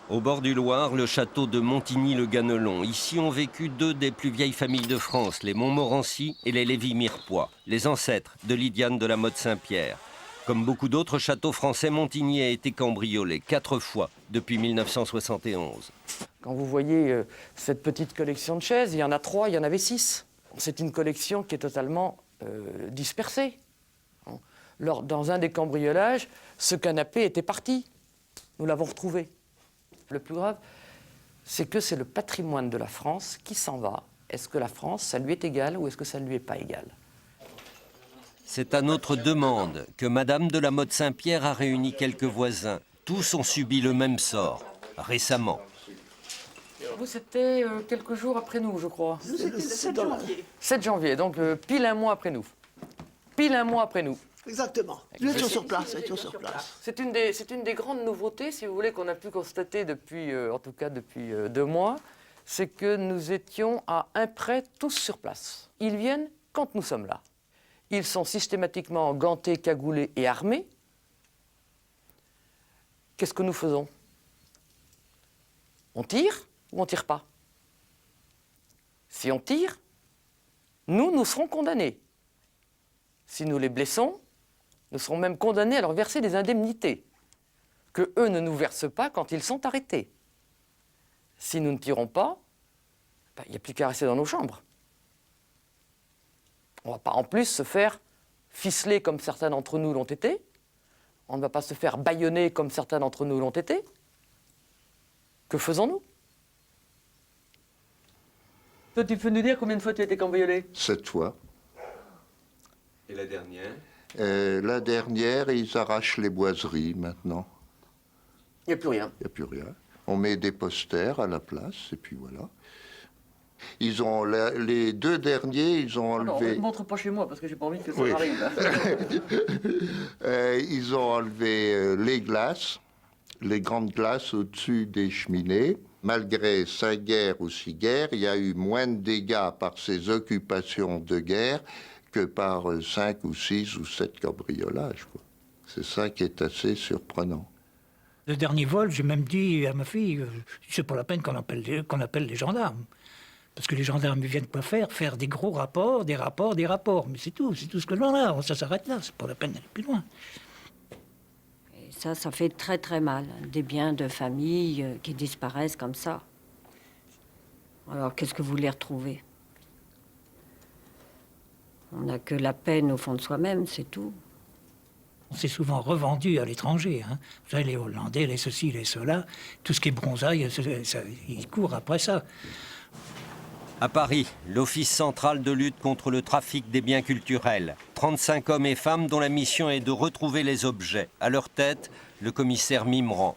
Au bord du Loir, le château de Montigny-le-Ganelon. Ici ont vécu deux des plus vieilles familles de France, les Montmorency et les Lévy-Mirepoix, les ancêtres de Lydiane de la Motte Saint-Pierre. Comme beaucoup d'autres châteaux français, Montigny a été cambriolé 4 fois depuis 1971. Quand vous voyez cette petite collection de chaises, il y en a 3, il y en avait 6. C'est une collection qui est totalement dispersée. Dans un des cambriolages, ce canapé était parti. Nous l'avons retrouvé. Le plus grave, c'est que c'est le patrimoine de la France qui s'en va. Est-ce que la France, ça lui est égal ou est-ce que ça ne lui est pas égal? C'est à notre demande que Madame de la Motte Saint-Pierre a réuni quelques voisins. Tous ont subi le même sort, récemment. Vous, c'était quelques jours après nous, je crois. Nous, c'était le 7 janvier. 7 janvier, donc pile un mois après nous. Pile un mois après nous. Exactement. Nous étions sur place, C'est une des grandes nouveautés, si vous voulez, qu'on a pu constater depuis, en tout cas depuis 2 mois, c'est que nous étions à un près tous sur place. Ils viennent quand nous sommes là. Ils sont systématiquement gantés, cagoulés et armés. Qu'est-ce que nous faisons? On tire ou on ne tire pas? Si on tire, nous serons condamnés. Si nous les blessons, nous serons même condamnés à leur verser des indemnités que eux ne nous versent pas quand ils sont arrêtés. Si nous ne tirons pas, il n'y a plus qu'à rester dans nos chambres. On ne va pas en plus se faire ficeler comme certains d'entre nous l'ont été. On ne va pas se faire bâillonner comme certains d'entre nous l'ont été. Que faisons-nous? Toi, tu peux nous dire combien de fois tu as été cambriolé? 7 fois. Et la dernière? La dernière, ils arrachent les boiseries maintenant. Il n'y a plus rien. Il n'y a plus rien. On met des posters à la place, et puis voilà. Ils ont les 2 derniers, ils ont Non, enlevé. ne montre pas chez moi parce que j'ai pas envie que ça Oui. arrive. Ils ont enlevé les glaces, les grandes glaces au-dessus des cheminées. Malgré 5 guerres ou 6 guerres, il y a eu moins de dégâts par ces occupations de guerre que par 5 ou 6 ou 7 cambriolages, quoi. C'est ça qui est assez surprenant. Le dernier vol, j'ai même dit à ma fille, c'est pas la peine qu'on appelle les gendarmes. Parce que les gendarmes ne viennent pas faire des gros rapports, des rapports. Mais c'est tout ce que l'on a. Ça s'arrête là, c'est pas la peine d'aller plus loin. Et ça fait très très mal. Des biens de famille qui disparaissent comme ça. Alors qu'est-ce que vous voulez retrouver? On n'a que la peine au fond de soi-même, c'est tout. On s'est souvent revendu à l'étranger. Hein. Vous savez, les Hollandais, les ceci, les cela, tout ce qui est bronzaille, ils courent après ça. À Paris, l'Office central de lutte contre le trafic des biens culturels. 35 hommes et femmes dont la mission est de retrouver les objets. À leur tête, le commissaire Mimran.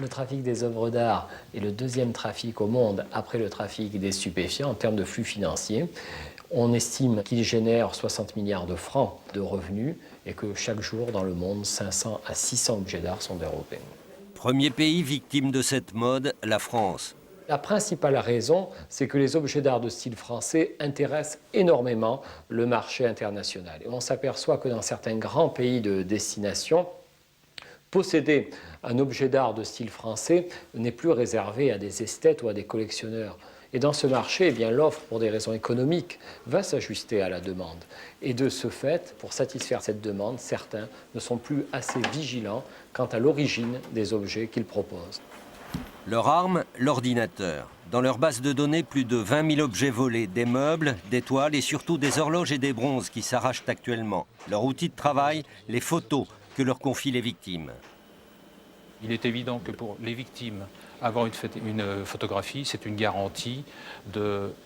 Le trafic des œuvres d'art est le 2e trafic au monde après le trafic des stupéfiants en termes de flux financiers. On estime qu'il génère 60 milliards de francs de revenus et que chaque jour dans le monde, 500 à 600 objets d'art sont européens. Premier pays victime de cette mode, la France. La principale raison, c'est que les objets d'art de style français intéressent énormément le marché international. Et on s'aperçoit que dans certains grands pays de destination, posséder un objet d'art de style français n'est plus réservé à des esthètes ou à des collectionneurs. Et dans ce marché, eh bien, l'offre, pour des raisons économiques, va s'ajuster à la demande. Et de ce fait, pour satisfaire cette demande, certains ne sont plus assez vigilants quant à l'origine des objets qu'ils proposent. Leur arme, l'ordinateur. Dans leur base de données, plus de 20 000 objets volés, des meubles, des toiles et surtout des horloges et des bronzes qui s'arrachent actuellement. Leur outil de travail, les photos que leur confient les victimes. Il est évident que pour les victimes, avoir une photographie, c'est une garantie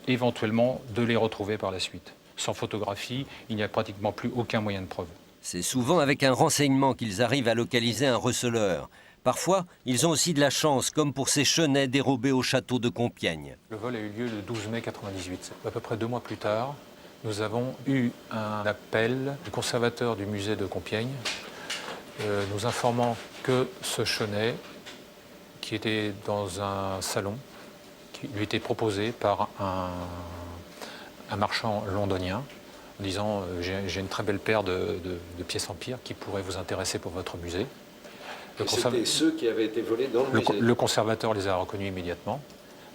éventuellement de les retrouver par la suite. Sans photographie, il n'y a pratiquement plus aucun moyen de preuve. C'est souvent avec un renseignement qu'ils arrivent à localiser un receleur. Parfois, ils ont aussi de la chance, comme pour ces chenets dérobés au château de Compiègne. Le vol a eu lieu le 12 mai 1998. À peu près 2 mois plus tard, nous avons eu un appel du conservateur du musée de Compiègne nous informant que ce chenet, qui était dans un salon, qui lui était proposé par un marchand londonien, en disant j'ai une très belle paire de pièces en pierre qui pourrait vous intéresser pour votre musée. C'était ceux qui avaient été volés dans le musée. Le conservateur les a reconnus immédiatement,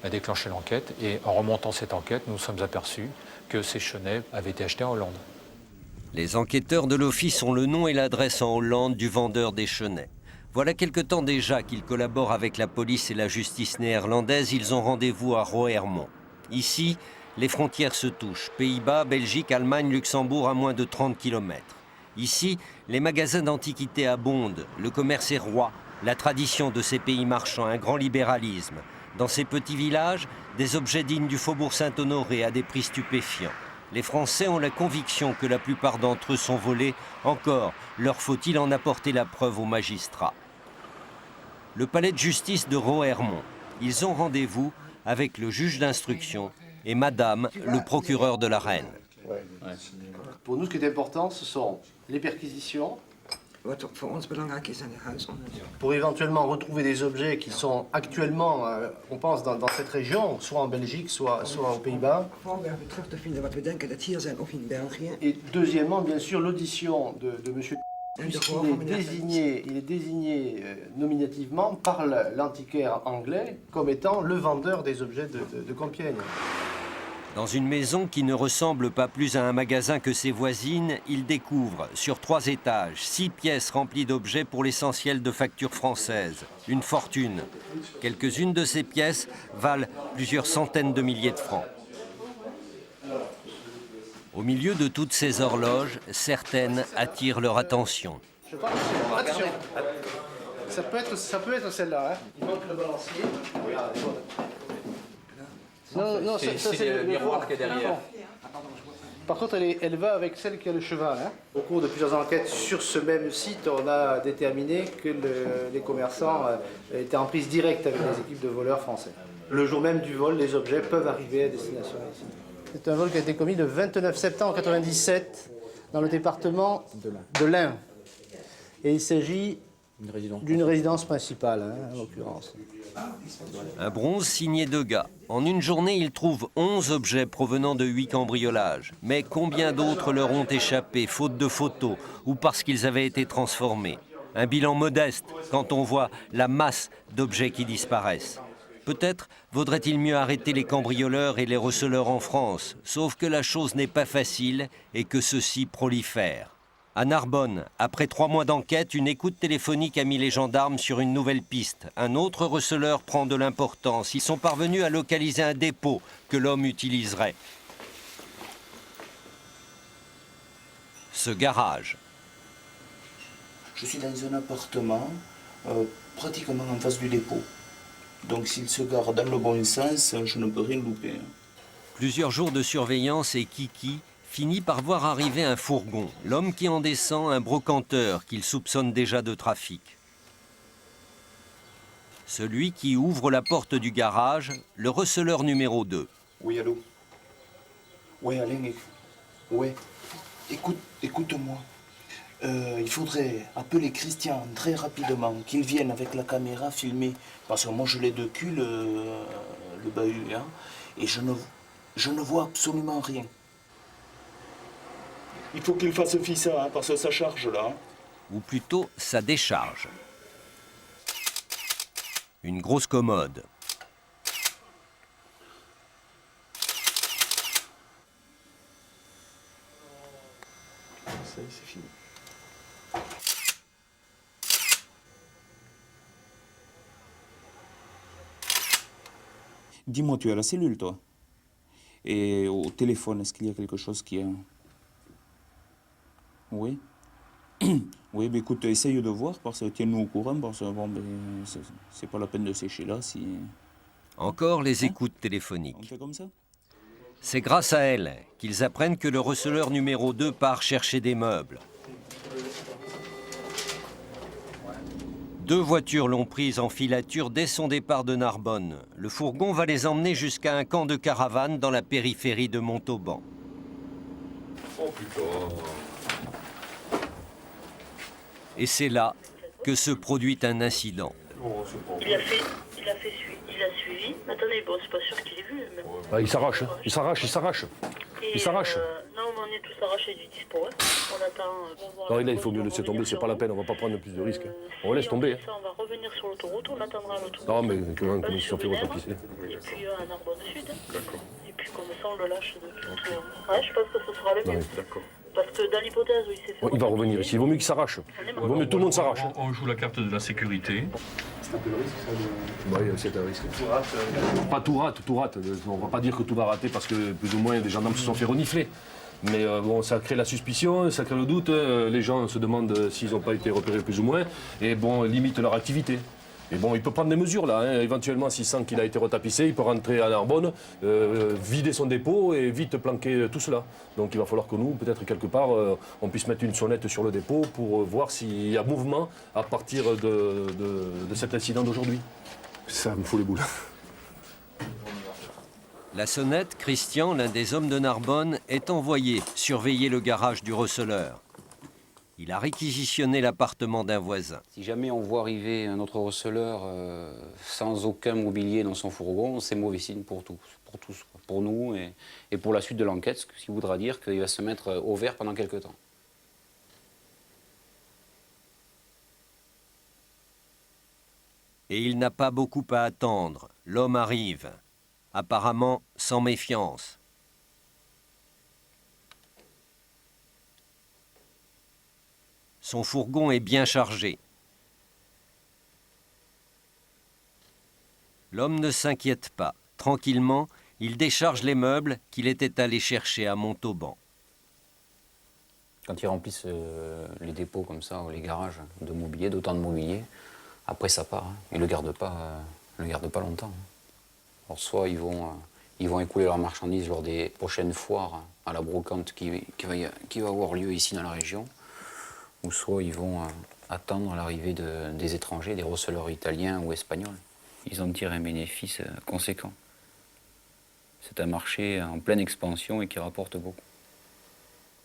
a déclenché l'enquête, et en remontant cette enquête, nous nous sommes aperçus que ces chenets avaient été achetés en Hollande. Les enquêteurs de l'office ont le nom et l'adresse en Hollande du vendeur des chenets. Voilà quelque temps déjà qu'ils collaborent avec la police et la justice néerlandaise. Ils ont rendez-vous à Roermond. Ici, les frontières se touchent. Pays-Bas, Belgique, Allemagne, Luxembourg à moins de 30 km. Ici, les magasins d'antiquités abondent. Le commerce est roi. La tradition de ces pays marchands, un grand libéralisme. Dans ces petits villages, des objets dignes du faubourg Saint-Honoré à des prix stupéfiants. Les Français ont la conviction que la plupart d'entre eux sont volés. Encore, leur faut-il en apporter la preuve aux magistrats. Le palais de justice de Roermond. Ils ont rendez-vous avec le juge d'instruction et madame, le procureur de la reine. Pour nous, ce qui est important, ce sont les perquisitions. Pour éventuellement retrouver des objets qui sont actuellement, on pense, dans cette région, soit en Belgique, soit aux Pays-Bas. Et deuxièmement, bien sûr, l'audition de M. Il est désigné nominativement par l'antiquaire anglais comme étant le vendeur des objets de Compiègne. Dans une maison qui ne ressemble pas plus à un magasin que ses voisines, il découvre, sur 3 étages, 6 pièces remplies d'objets pour l'essentiel de factures françaises. Une fortune. Quelques-unes de ces pièces valent plusieurs centaines de milliers de francs. Au milieu de toutes ces horloges, certaines attirent leur attention. Attention, ça peut être celle-là. Hein. Il manque le balancier. Non, c'est le miroir qui est derrière. Par contre, elle va avec celle qui a le cheval. Hein. Au cours de plusieurs enquêtes sur ce même site, on a déterminé que les commerçants étaient en prise directe avec les équipes de voleurs français. Le jour même du vol, les objets peuvent arriver à destination ici. C'est un vol qui a été commis le 29 septembre 1997 dans le département de l'Ain. Et il s'agit d'une résidence principale, hein, en l'occurrence. Un bronze signé Degas. En une journée, il trouve 11 objets provenant de 8 cambriolages. Mais combien d'autres leur ont échappé, faute de photos, ou parce qu'ils avaient été transformés? Un bilan modeste quand on voit la masse d'objets qui disparaissent. Peut-être vaudrait-il mieux arrêter les cambrioleurs et les receleurs en France, sauf que la chose n'est pas facile et que ceux-ci prolifèrent. À Narbonne, après 3 mois d'enquête, une écoute téléphonique a mis les gendarmes sur une nouvelle piste. Un autre receleur prend de l'importance. Ils sont parvenus à localiser un dépôt que l'homme utiliserait. Ce garage. Je suis dans un appartement pratiquement en face du dépôt. Donc s'il se gare dans le bon sens, je ne peux rien louper. Plusieurs jours de surveillance et Kiki finit par voir arriver un fourgon. L'homme qui en descend, un brocanteur qu'il soupçonne déjà de trafic. Celui qui ouvre la porte du garage, le receleur numéro 2. Oui, allô? Oui, Alain, ouais. Écoute-moi. Il faudrait appeler Christian très rapidement, qu'il vienne avec la caméra filmer. Parce que moi, je l'ai de cul, le bahut, hein, et je ne vois absolument rien. Il faut qu'il fasse fi ça, hein, parce que ça charge là. Ou plutôt, ça décharge. Une grosse commode. Ça y est, c'est fini. Dis-moi, tu es à la cellule, toi? Et au téléphone, est-ce qu'il y a quelque chose qui est... Oui. Oui, mais écoute, essaye de voir, parce que tiens-nous au courant, parce que bon, c'est pas la peine de sécher là si... Encore les écoutes téléphoniques. On fait comme ça? C'est grâce à elle qu'ils apprennent que le receleur numéro 2 part chercher des meubles. 2 voitures l'ont prise en filature dès son départ de Narbonne. Le fourgon va les emmener jusqu'à un camp de caravane dans la périphérie de Montauban. Oh putain. Et c'est là que se produit un incident. Il a suivi. Attendez, bon, c'est pas sûr qu'il ait vu. Même. Il s'arrache. Non, est tous arrachés du dispo. Hein. On attend. Non, là, il faut mieux laisser tomber, c'est pas la peine, on va pas prendre plus de risques. On laisse tomber. Ça, on va revenir sur l'autoroute, on attendra l'autoroute. Non, mais comment ils se sont fait retapisser? Et puis à Narbonne Sud. D'accord. Et puis comme ça, on le lâche de tout. Ouais, je pense que ce sera le mieux. D'accord. Parce que dans l'hypothèse où il s'est fait... Il va revenir ici, il vaut mieux qu'il s'arrache. Il vaut mieux que tout le monde s'arrache. On joue la carte de la sécurité. C'est un peu le risque, ça? Oui, c'est un risque. Pas tout rate, tout rate. On va pas dire que tout va rater parce que plus ou moins des gendarmes se sont fait renifler. Mais bon, ça crée la suspicion, ça crée le doute. Les gens se demandent s'ils n'ont pas été repérés plus ou moins. Et bon, limite leur activité. Et bon, il peut prendre des mesures là. Hein. Éventuellement, s'il sent qu'il a été retapissé, il peut rentrer à Narbonne, vider son dépôt et vite planquer tout cela. Donc il va falloir que nous, peut-être quelque part, on puisse mettre une sonnette sur le dépôt pour voir s'il y a mouvement à partir de cet incident d'aujourd'hui. Ça me fout les boules. La sonnette, Christian, l'un des hommes de Narbonne, est envoyé surveiller le garage du receleur. Il a réquisitionné l'appartement d'un voisin. Si jamais on voit arriver un autre receleur sans aucun mobilier dans son fourgon, c'est mauvais signe pour tous, pour nous et pour la suite de l'enquête, ce qui voudra dire qu'il va se mettre au vert pendant quelques temps. Et il n'a pas beaucoup à attendre. L'homme arrive, apparemment sans méfiance. Son fourgon est bien chargé. L'homme ne s'inquiète pas. Tranquillement, il décharge les meubles qu'il était allé chercher à Montauban. Quand ils remplissent les dépôts comme ça, ou les garages de mobilier, d'autant de mobilier, après ça part. Hein. Ils ne le gardent pas longtemps. Alors soit ils vont écouler leurs marchandises lors des prochaines foires à la brocante qui va avoir lieu ici dans la région, ou soit ils vont attendre l'arrivée des étrangers, des receleurs italiens ou espagnols. Ils en tirent un bénéfice conséquent. C'est un marché en pleine expansion et qui rapporte beaucoup.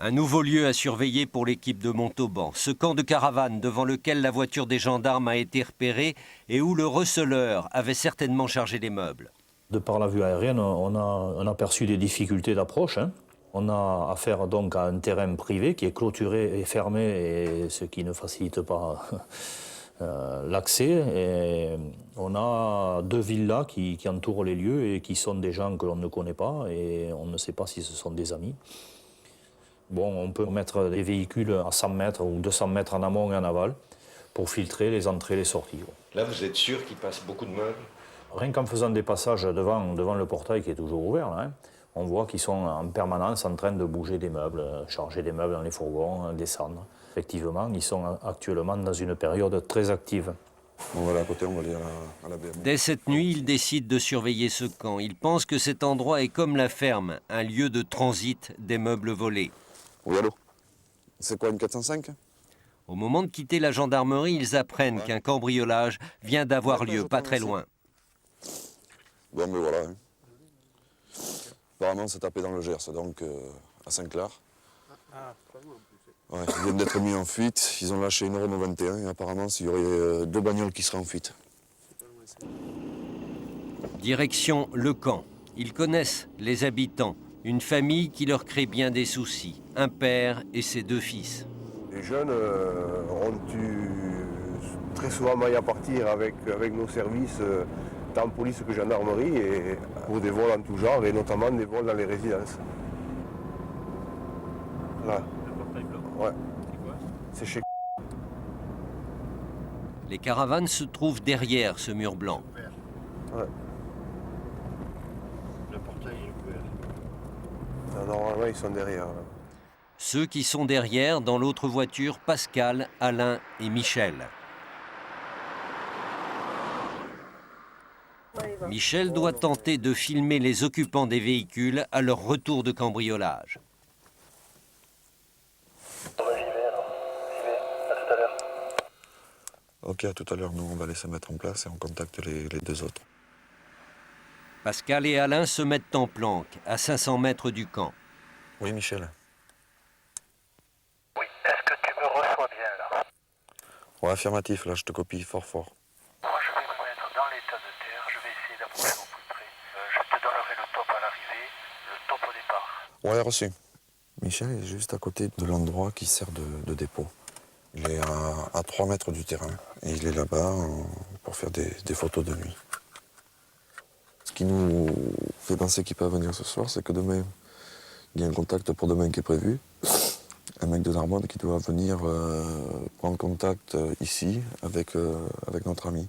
Un nouveau lieu à surveiller pour l'équipe de Montauban, ce camp de caravane devant lequel la voiture des gendarmes a été repérée et où le receleur avait certainement chargé les meubles. De par la vue aérienne, on a perçu des difficultés d'approche. Hein. On a affaire donc à un terrain privé qui est clôturé et fermé, et ce qui ne facilite pas l'accès. Et on a 2 villas qui entourent les lieux et qui sont des gens que l'on ne connaît pas et on ne sait pas si ce sont des amis. Bon, on peut mettre des véhicules à 100 mètres ou 200 mètres en amont et en aval pour filtrer les entrées et les sorties. Là, vous êtes sûr qu'il passe beaucoup de meubles? Rien qu'en faisant des passages devant le portail qui est toujours ouvert, là, hein, on voit qu'ils sont en permanence en train de bouger des meubles, charger des meubles dans les fourgons, descendre. Effectivement, ils sont actuellement dans une période très active. On va aller à côté, on va aller à la BM. Dès cette nuit, il décide de surveiller ce camp. Il pense que cet endroit est comme la ferme, un lieu de transit des meubles volés. Oui, allô? C'est quoi, une 405? Au moment de quitter la gendarmerie, ils apprennent qu'un cambriolage vient d'avoir lieu, pas très loin. Bon, mais voilà. Hein. Apparemment, c'est tapé dans le Gers, donc à Saint-Clair. Ouais, ils viennent d'être mis en fuite. Ils ont lâché une Renault 21 et apparemment, il y aurait 2 bagnoles qui seraient en fuite. Direction le camp. Ils connaissent les habitants. Une famille qui leur crée bien des soucis. Un père et ses 2 fils. Les jeunes ont eu très souvent maille à partir avec nos services, tant police que gendarmerie, et pour des vols en tout genre, et notamment des vols dans les résidences. Là. Ouais. C'est chez... Les caravanes se trouvent derrière ce mur blanc. Ouais. Le portail est ouvert. Normalement, ils sont derrière. Là. Ceux qui sont derrière, dans l'autre voiture, Pascal, Alain et Michel. Michel doit tenter de filmer les occupants des véhicules à leur retour de cambriolage. Ok, à tout à l'heure, nous on va laisser mettre en place et on contacte les 2 autres. Pascal et Alain se mettent en planque, à 500 mètres du camp. Oui, Michel. Oui, est-ce que tu me reçois bien là? Ouais, affirmatif, là je te copie fort. Moi je vais me mettre dans l'état de terre, je vais essayer d'approcher au plus près. Je te donnerai le top à l'arrivée, le top au départ. Ouais, reçu. Michel est juste à côté de l'endroit qui sert de dépôt. Il est à 3 mètres du terrain et il est là-bas pour faire des photos de nuit. Ce qui nous fait penser qu'il peut venir ce soir, c'est que demain, il y a un contact pour demain qui est prévu. Un mec de Narbonne qui doit venir prendre contact ici avec notre ami.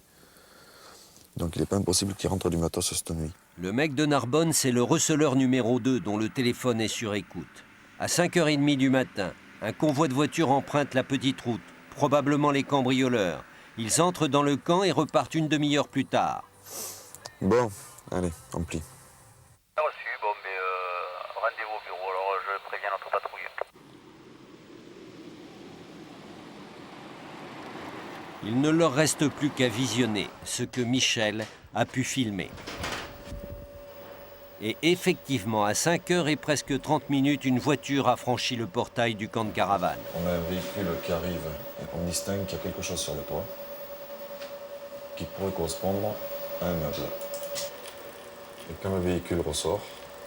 Donc il n'est pas impossible qu'il rentre du matos cette nuit. Le mec de Narbonne, c'est le receleur numéro 2 dont le téléphone est sur écoute. À 5h30 du matin, un convoi de voitures emprunte la petite route, probablement les cambrioleurs. Ils entrent dans le camp et repartent une demi-heure plus tard. Bon, allez, on plie. Reçu, bon, mais rendez-vous au bureau, alors je préviens notre patrouille. Il ne leur reste plus qu'à visionner ce que Michel a pu filmer. Et effectivement, à 5h et presque 30 minutes, une voiture a franchi le portail du camp de caravane. On a un véhicule qui arrive et on distingue qu'il y a quelque chose sur le toit qui pourrait correspondre à un meuble. Et quand le véhicule ressort,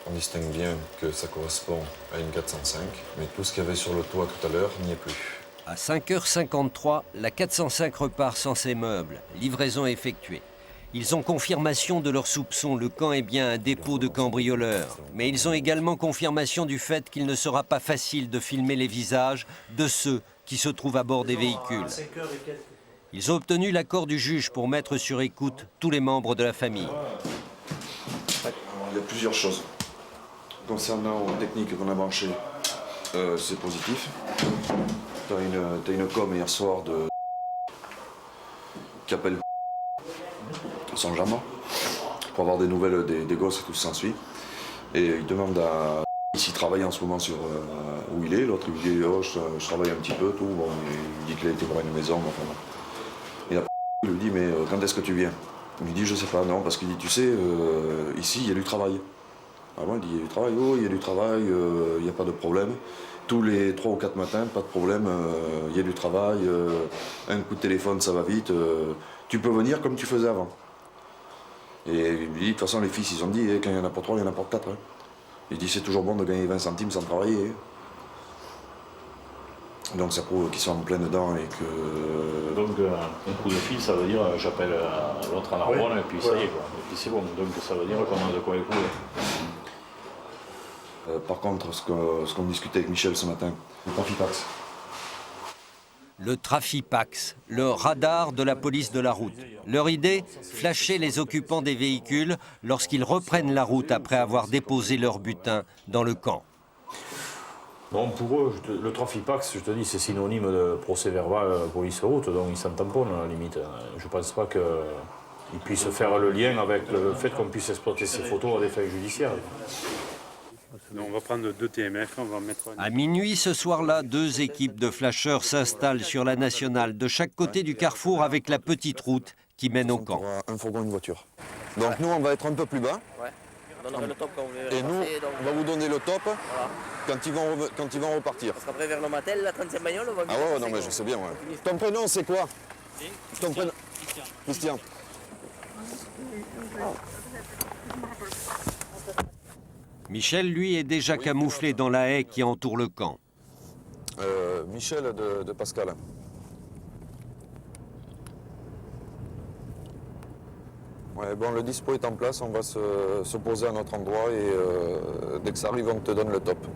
on distingue bien que ça correspond à une 405, mais tout ce qu'il y avait sur le toit tout à l'heure n'y est plus. À 5h53, la 405 repart sans ses meubles. Livraison effectuée. Ils ont confirmation de leurs soupçons. Le camp est bien un dépôt de cambrioleurs. Mais ils ont également confirmation du fait qu'il ne sera pas facile de filmer les visages de ceux qui se trouvent à bord des véhicules. Ils ont obtenu l'accord du juge pour mettre sur écoute tous les membres de la famille. Il y a plusieurs choses. Concernant la technique qu'on a branchée, c'est positif. T'as une com hier soir qui appelle son jambe pour avoir des nouvelles des gosses et tout ça s'ensuit. Et il demande à s'il travaille en ce moment sur où il est. L'autre il dit oh, je travaille un petit peu, tout. Bon, il dit qu'il a été voir une maison. Enfin, bon. Et après, il lui dit mais quand est-ce que tu viens? Il lui dit je sais pas, non, parce qu'il dit tu sais, ici il y a du travail. Ah bon, il dit il y a du travail, oh, il y a du travail, il n'y a pas de problème. Tous les 3 ou 4 matins, pas de problème, il y a du travail, un coup de téléphone, ça va vite. Tu peux venir comme tu faisais avant. Et il me dit, de toute façon, les fils, ils ont dit, quand il n'y en a pas 3, il y en a pas 4. Hein. Il dit, c'est toujours bon de gagner 20 centimes sans travailler. Donc ça prouve qu'ils sont en plein dedans et que... Donc un coup de fil, ça veut dire j'appelle l'autre en Narbonne et puis ça y est, quoi. Et puis c'est bon, donc ça veut dire qu'on a de quoi écouler. Par contre, ce qu'on discutait avec Michel ce matin, le Trafipax. Le Trafipax, le radar de la police de la route. Leur idée, flasher les occupants des véhicules lorsqu'ils reprennent la route après avoir déposé leur butin dans le camp. Bon, pour eux, le Trafipax, je te dis, c'est synonyme de procès-verbal police-route, donc ils s'en tamponnent à la limite. Je ne pense pas qu'ils puissent faire le lien avec le fait qu'on puisse exploiter ces photos à des fins judiciaires. On va prendre 2 TMF, on va mettre... À minuit ce soir-là, 2 équipes de flasheurs s'installent sur la nationale de chaque côté du carrefour avec la petite route qui mène au camp. Un fourgon, une voiture. Donc nous, on va être un peu plus bas. Ouais. On donnerait le top quand on veut. Et nous, on va vous donner le top quand ils vont repartir. Parce qu'après, vers le matin, la 35 bagnole, on va... Ah ouais, non, mais je sais bien, ouais. Ton prénom, c'est quoi? Ton prénom... Christian. Michel, lui, est déjà camouflé dans la haie qui entoure le camp. Michel de Pascal. Ouais, bon, le dispo est en place, on va se poser à notre endroit et dès que ça arrive, on te donne le top.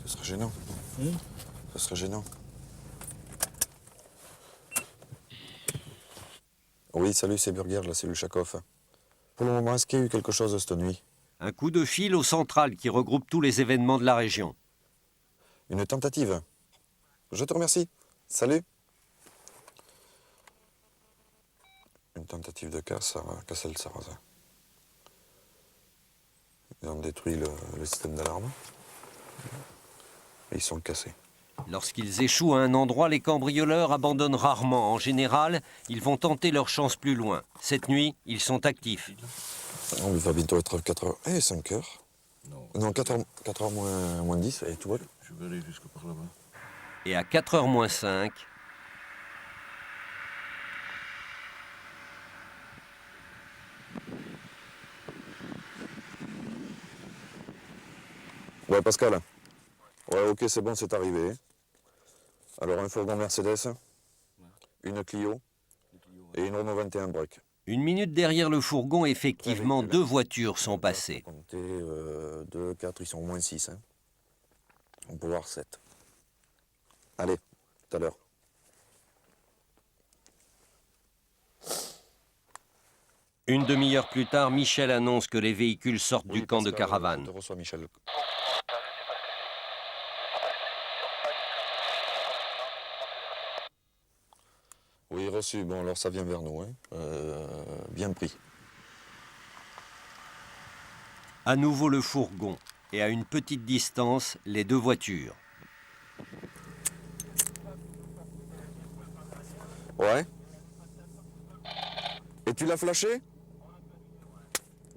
Ce serait gênant. Ce serait gênant. Oui, salut, c'est Burger, la cellule Chakov. Pour le moment, est-ce qu'il y a eu quelque chose cette nuit? Un coup de fil au central qui regroupe tous les événements de la région. Une tentative. Je te remercie. Salut. Une tentative de casse à Cassel-Sarrazin. Ils ont détruit le système d'alarme. Et ils sont cassés. Lorsqu'ils échouent à un endroit, les cambrioleurs abandonnent rarement. En général, ils vont tenter leur chance plus loin. Cette nuit, ils sont actifs. On va bientôt être 4h. 5h. Non, 4h moins 10, et tout va. Je vais aller jusque par là-bas. Et à 4h moins 5... Ouais, Pascal. Ouais, ok, c'est bon, c'est arrivé. Alors, un fourgon Mercedes, une Clio et une Renault 21 break. Une minute derrière le fourgon, effectivement, 2 voitures sont passées. Comptez 2, 4, ils sont au moins 6. Hein. On peut voir 7. Allez, tout à l'heure. Une demi-heure plus tard, Michel annonce que les véhicules sortent du camp de caravane. Je te reçois, Michel. Oui, reçu. Bon, alors ça vient vers nous. Hein. Bien pris. À nouveau le fourgon et à une petite distance, les 2 voitures. Ouais. Et tu l'as flashé?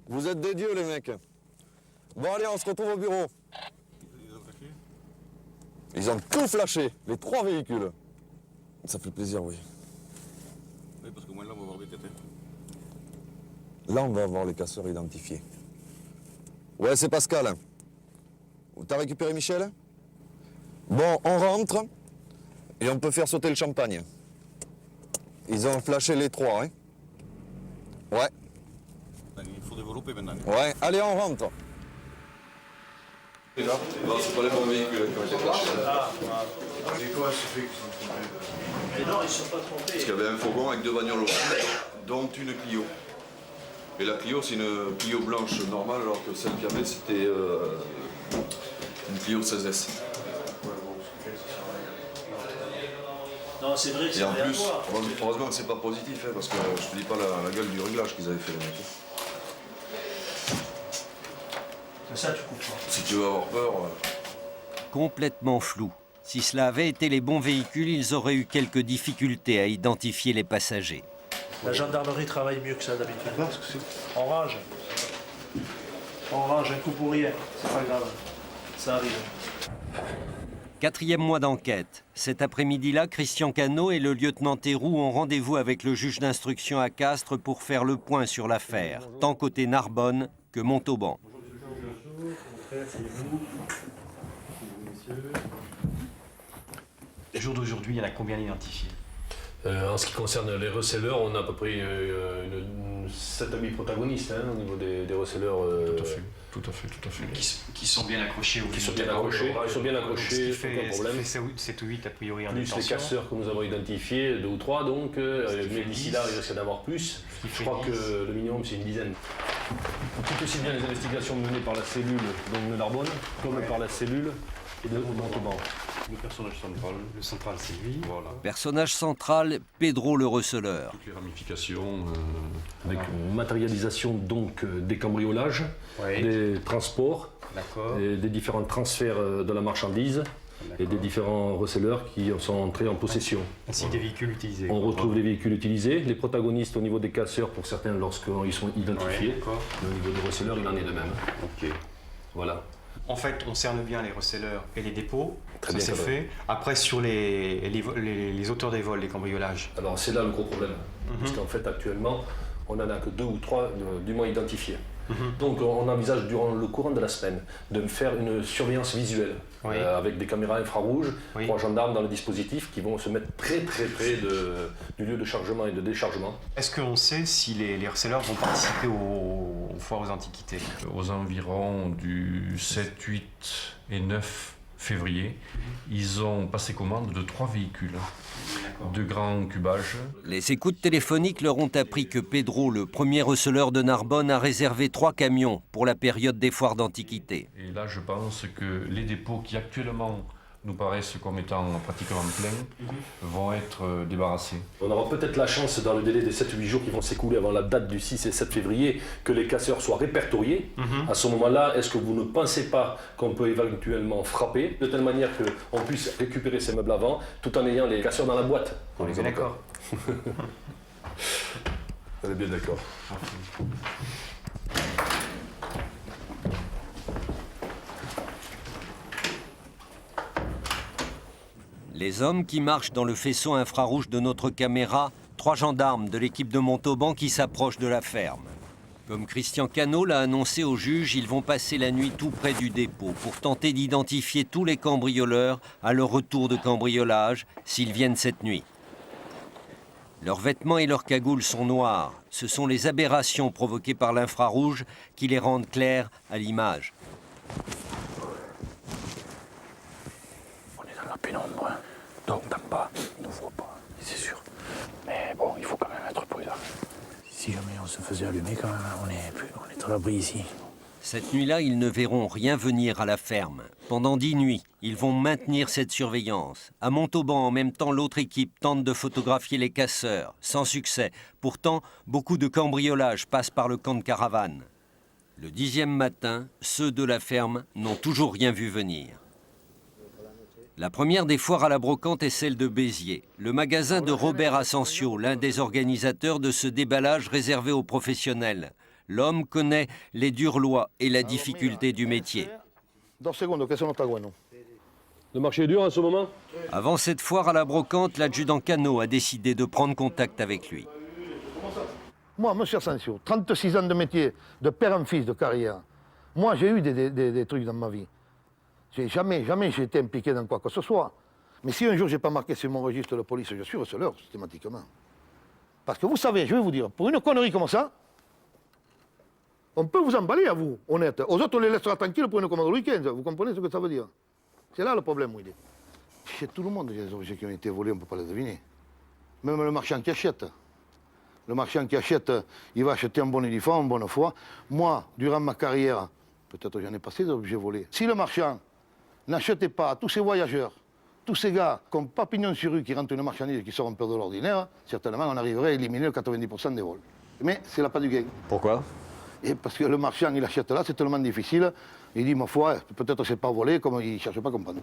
Vous êtes des dieux, les mecs. Bon, allez, on se retrouve au bureau. Ils ont tout flashé, les 3 véhicules. Ça fait plaisir, oui. Oui, parce qu'au moins là, on va voir les têtes. Là, on va avoir les casseurs identifiés. Ouais, c'est Pascal. T'as récupéré Michel? Bon, on rentre et on peut faire sauter le champagne. Ils ont flashé les 3, hein? Ouais. Il faut développer maintenant. Ouais, allez, on rentre. Non, c'est pas les bons véhicules qui ont été flashés. Et comment se fait qu'ils sont trompés? Mais non, ils ne sont pas trompés. Parce qu'il y avait un fourgon avec 2 bagnoles au fond, dont une Clio. Et la Clio, c'est une Clio blanche normale, alors que celle qu'il y avait, c'était une Clio 16S. Non, c'est vrai que Et c'est en rien à plus, voir. heureusement que c'est pas positif, hein, parce que je te dis pas la gueule du réglage qu'ils avaient fait, les mecs. Ça, tu comprends. Si tu veux avoir peur... Complètement flou. Si cela avait été les bons véhicules, ils auraient eu quelques difficultés à identifier les passagers. La gendarmerie travaille mieux que ça d'habitude. On range. On range, un coup pour rien. C'est pas grave. Ça arrive. 4e mois d'enquête. Cet après-midi-là, Christian Cano et le lieutenant Théroux ont rendez-vous avec le juge d'instruction à Castres pour faire le point sur l'affaire, tant côté Narbonne que Montauban. Le jour d'aujourd'hui, il y en a combien identifiés? En ce qui concerne les receleurs, on a à peu près 7 à 8 protagonistes hein, au niveau des receleurs. Tout à fait. Qui sont bien accrochés au Qui sont bien accrochés, aucun problème. 7 ou 8 a priori en plus détention. Les casseurs que nous avons identifiés, 2 ou 3 donc, mais d'ici là il risque d'en avoir plus. Je crois que le minimum c'est une dizaine. Tout aussi bien les investigations menées par la cellule de Narbonne, comme par la cellule de Montauban. Le personnage central, le central c'est lui. Voilà. Personnage central, Pedro le receleur. Toutes les ramifications. Avec une matérialisation donc des cambriolages, des transports, et des différents transferts de la marchandise et des différents receleurs qui sont entrés en possession. Ainsi que des véhicules utilisés. On retrouve les véhicules utilisés, les protagonistes au niveau des casseurs pour certains lorsqu'ils sont identifiés, et au niveau des receleurs il en est de même. Ok. Voilà. En fait, on cerne bien les receleurs et les dépôts, Très ça bien, c'est fait. Après, sur les auteurs des vols, les cambriolages. Alors c'est là le gros problème, parce qu'en fait actuellement, on n'en a que 2 ou 3 du moins identifiés. Donc on envisage durant le courant de la semaine de faire une surveillance visuelle avec des caméras infrarouges, 3 gendarmes dans le dispositif qui vont se mettre très près du lieu de chargement et de déchargement. Est-ce qu'on sait si les receleurs vont participer aux foires aux antiquités? Aux environs du 7, 8 et 9 février, ils ont passé commande de 3 véhicules de grand cubage. Les écoutes téléphoniques leur ont appris que Pedro, le premier receleur de Narbonne, a réservé 3 camions pour la période des foires d'antiquités. Et là, je pense que les dépôts qui actuellement nous paraissent comme étant pratiquement pleins vont être débarrassés. On aura peut-être la chance dans le délai des 7-8 jours qui vont s'écouler avant la date du 6 et 7 février que les casseurs soient répertoriés. À ce moment-là, est-ce que vous ne pensez pas qu'on peut éventuellement frapper de telle manière qu'on puisse récupérer ces meubles avant tout en ayant les casseurs dans la boîte? On est bien d'accord. On est bien d'accord. Les hommes qui marchent dans le faisceau infrarouge de notre caméra, 3 gendarmes de l'équipe de Montauban qui s'approchent de la ferme. Comme Christian Cano l'a annoncé au juge, ils vont passer la nuit tout près du dépôt pour tenter d'identifier tous les cambrioleurs à leur retour de cambriolage s'ils viennent cette nuit. Leurs vêtements et leurs cagoules sont noirs. Ce sont les aberrations provoquées par l'infrarouge qui les rendent clairs à l'image. On est dans la pénombre, hein. Donc d'en bas, on ne voit pas, c'est sûr. Mais bon, il faut quand même être prudent. Si jamais on se faisait allumer, quand même, on est à l'abri ici. Cette nuit-là, ils ne verront rien venir à la ferme. Pendant 10 nuits, ils vont maintenir cette surveillance. À Montauban, en même temps, l'autre équipe tente de photographier les casseurs, sans succès. Pourtant, beaucoup de cambriolages passent par le camp de caravane. Le 10e matin, ceux de la ferme n'ont toujours rien vu venir. La première des foires à la brocante est celle de Béziers, le magasin de Robert Asensio, l'un des organisateurs de ce déballage réservé aux professionnels. L'homme connaît les dures lois et la difficulté du métier. Le marché est dur en ce moment? Avant cette foire à la brocante, l'adjudant Cano a décidé de prendre contact avec lui. Moi, monsieur Asensio, 36 ans de métier, de père en fils, de carrière. Moi, j'ai eu des trucs dans ma vie. Jamais j'ai été impliqué dans quoi que ce soit. Mais si un jour j'ai pas marqué sur mon registre de police, je suis receleur systématiquement. Parce que vous savez, je vais vous dire, pour une connerie comme ça, on peut vous emballer à vous, honnête. Aux autres, on les laissera tranquilles pour une commande le week-end. Vous comprenez ce que ça veut dire? C'est là le problème où il est. Chez tout le monde, il y a des objets qui ont été volés, on ne peut pas les deviner. Même le marchand qui achète. Le marchand qui achète, il va acheter un bon uniforme, une bonne foi. Moi, durant ma carrière, peut-être j'en ai passé des objets volés. Si le marchand n'achetait pas à tous ces voyageurs, tous ces gars comme papillon sur rue qui rentrent une marchandise et qui sortent un peu de l'ordinaire, certainement on arriverait à éliminer le 90% des vols. Mais c'est la pas du gain. Pourquoi? Et parce que le marchand, il achète là, c'est tellement difficile. Il dit, ma foi, peut-être c'est pas volé, comme il ne cherche pas à comprendre.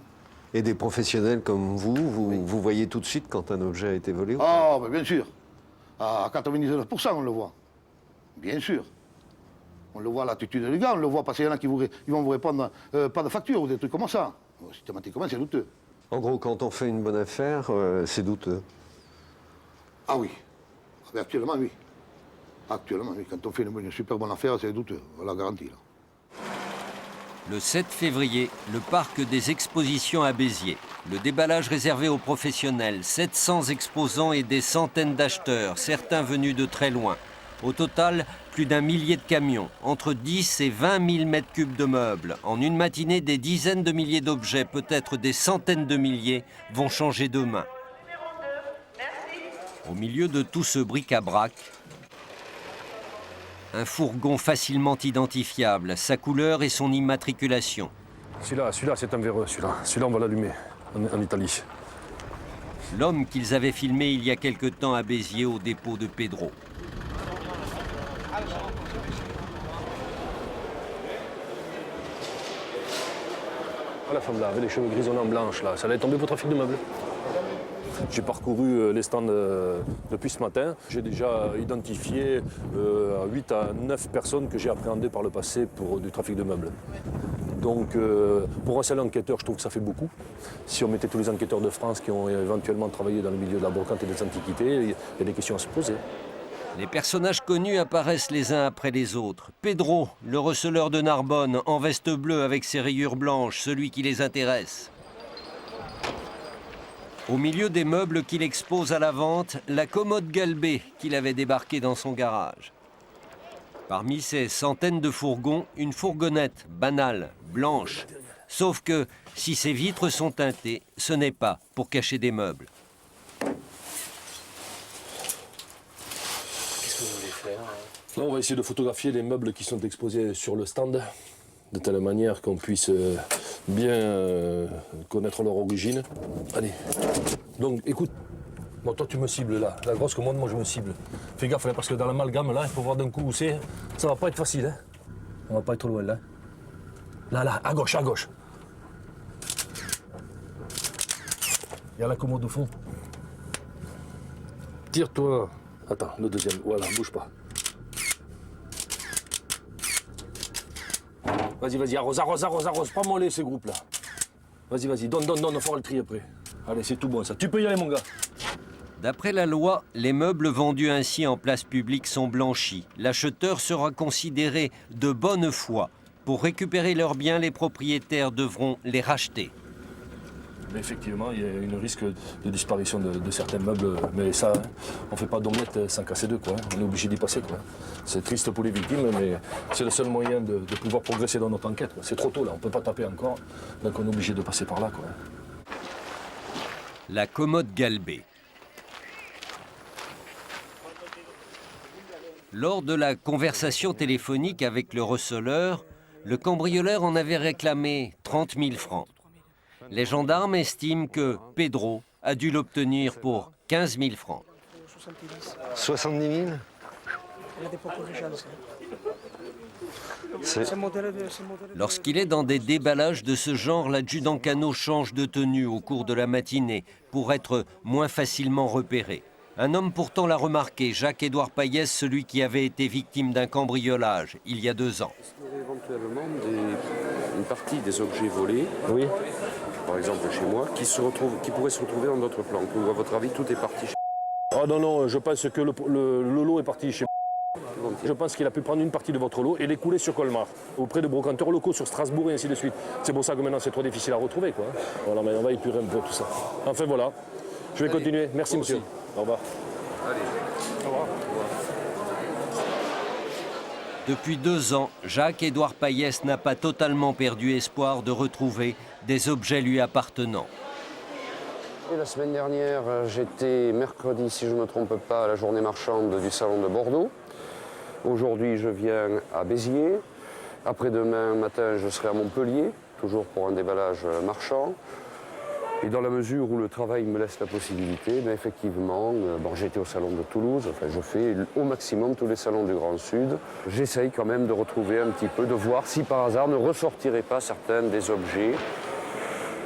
Et des professionnels comme vous voyez tout de suite quand un objet a été volé? Ah, ben bien sûr. À 99%, on le voit. Bien sûr. On le voit à l'attitude des gars, on le voit parce qu'il y en a qui vont vous répondre pas de facture ou des trucs comme ça. Systématiquement, c'est douteux. En gros, quand on fait une bonne affaire, c'est douteux. Ah oui. Ah ben actuellement, oui. Actuellement, oui. Quand on fait une super bonne affaire, c'est douteux. On la garantie, là. Le 7 février, le parc des expositions à Béziers. Le déballage réservé aux professionnels. 700 exposants et des centaines d'acheteurs, certains venus de très loin. Au total, plus d'1 millier de camions, entre 10 et 20 000 mètres cubes de meubles. En une matinée, des dizaines de milliers d'objets, peut-être des centaines de milliers, vont changer de main. Au milieu de tout ce bric-à-brac, un fourgon facilement identifiable, sa couleur et son immatriculation. Celui-là, c'est un véreux, celui-là, on va l'allumer en Italie. L'homme qu'ils avaient filmé il y a quelque temps à Béziers au dépôt de Pedro. La femme là, avec les cheveux grisonnants blanches, là, ça allait tomber pour trafic de meubles. J'ai parcouru les stands depuis ce matin. J'ai déjà identifié 8 à 9 personnes que j'ai appréhendées par le passé pour du trafic de meubles. Donc pour un seul enquêteur, je trouve que ça fait beaucoup. Si on mettait tous les enquêteurs de France qui ont éventuellement travaillé dans le milieu de la brocante et des antiquités, il y a des questions à se poser. Les personnages connus apparaissent les uns après les autres. Pedro, le receleur de Narbonne, en veste bleue avec ses rayures blanches, celui qui les intéresse. Au milieu des meubles qu'il expose à la vente, la commode galbée qu'il avait débarquée dans son garage. Parmi ces centaines de fourgons, une fourgonnette banale, blanche. Sauf que, si ces vitres sont teintées, ce n'est pas pour cacher des meubles. Là, on va essayer de photographier les meubles qui sont exposés sur le stand, de telle manière qu'on puisse bien connaître leur origine. Allez, donc écoute, bon, toi tu me cibles là, la grosse commande, moi je me cible. Fais gaffe là, parce que dans l'amalgame là, il faut voir d'un coup où c'est. Ça va pas être facile, hein. On va pas être loin là. Là, à gauche, à gauche. Il y a la commode au fond. Tire-toi. Attends, le deuxième, voilà, bouge pas. Vas-y, arrose, pas moller ce groupe-là. Vas-y, donne, on fera le tri après. Allez, c'est tout bon ça. Tu peux y aller, mon gars. D'après la loi, les meubles vendus ainsi en place publique sont blanchis. L'acheteur sera considéré de bonne foi. Pour récupérer leurs biens, les propriétaires devront les racheter. Mais effectivement, il y a un risque de disparition de certains meubles, mais ça, on ne fait pas d'omelette sans casser deux, quoi. On est obligé d'y passer, quoi. C'est triste pour les victimes, mais c'est le seul moyen de pouvoir progresser dans notre enquête. C'est trop tôt, là, on ne peut pas taper encore, donc on est obligé de passer par là, quoi. La commode galbée. Lors de la conversation téléphonique avec le receleur, le cambrioleur en avait réclamé 30 000 francs. Les gendarmes estiment que Pedro a dû l'obtenir pour 15 000 francs. 70 000 Lorsqu'il est dans des déballages de ce genre, l'adjudant Cano change de tenue au cours de la matinée pour être moins facilement repéré. Un homme pourtant l'a remarqué, Jacques-Édouard Payès, celui qui avait été victime d'un cambriolage il y a 2 ans. Est-ce qu'il y aurait éventuellement une partie des objets volés, par exemple chez moi, qui pourraient se retrouver dans d'autres plans? Ou à votre avis, tout est parti chez Ah non, non, je pense que le lot est parti chez Je pense qu'il a pu prendre une partie de votre lot et l'écouler sur Colmar, auprès de brocanteurs locaux sur Strasbourg et ainsi de suite. C'est pour ça que maintenant c'est trop difficile à retrouver, quoi. Voilà, mais on va épurer un peu tout ça. Enfin voilà, je vais continuer. Merci monsieur. Au revoir. Allez. Au revoir. Depuis 2 ans, Jacques-Édouard Payès n'a pas totalement perdu espoir de retrouver des objets lui appartenant. Et la semaine dernière, j'étais mercredi, si je ne me trompe pas, à la journée marchande du Salon de Bordeaux. Aujourd'hui, je viens à Béziers. Après-demain matin, je serai à Montpellier, toujours pour un déballage marchand. Et dans la mesure où le travail me laisse la possibilité, ben effectivement, j'ai été au Salon de Toulouse, enfin, je fais au maximum tous les salons du Grand Sud. J'essaye quand même de retrouver un petit peu, de voir si par hasard ne ressortiraient pas certains des objets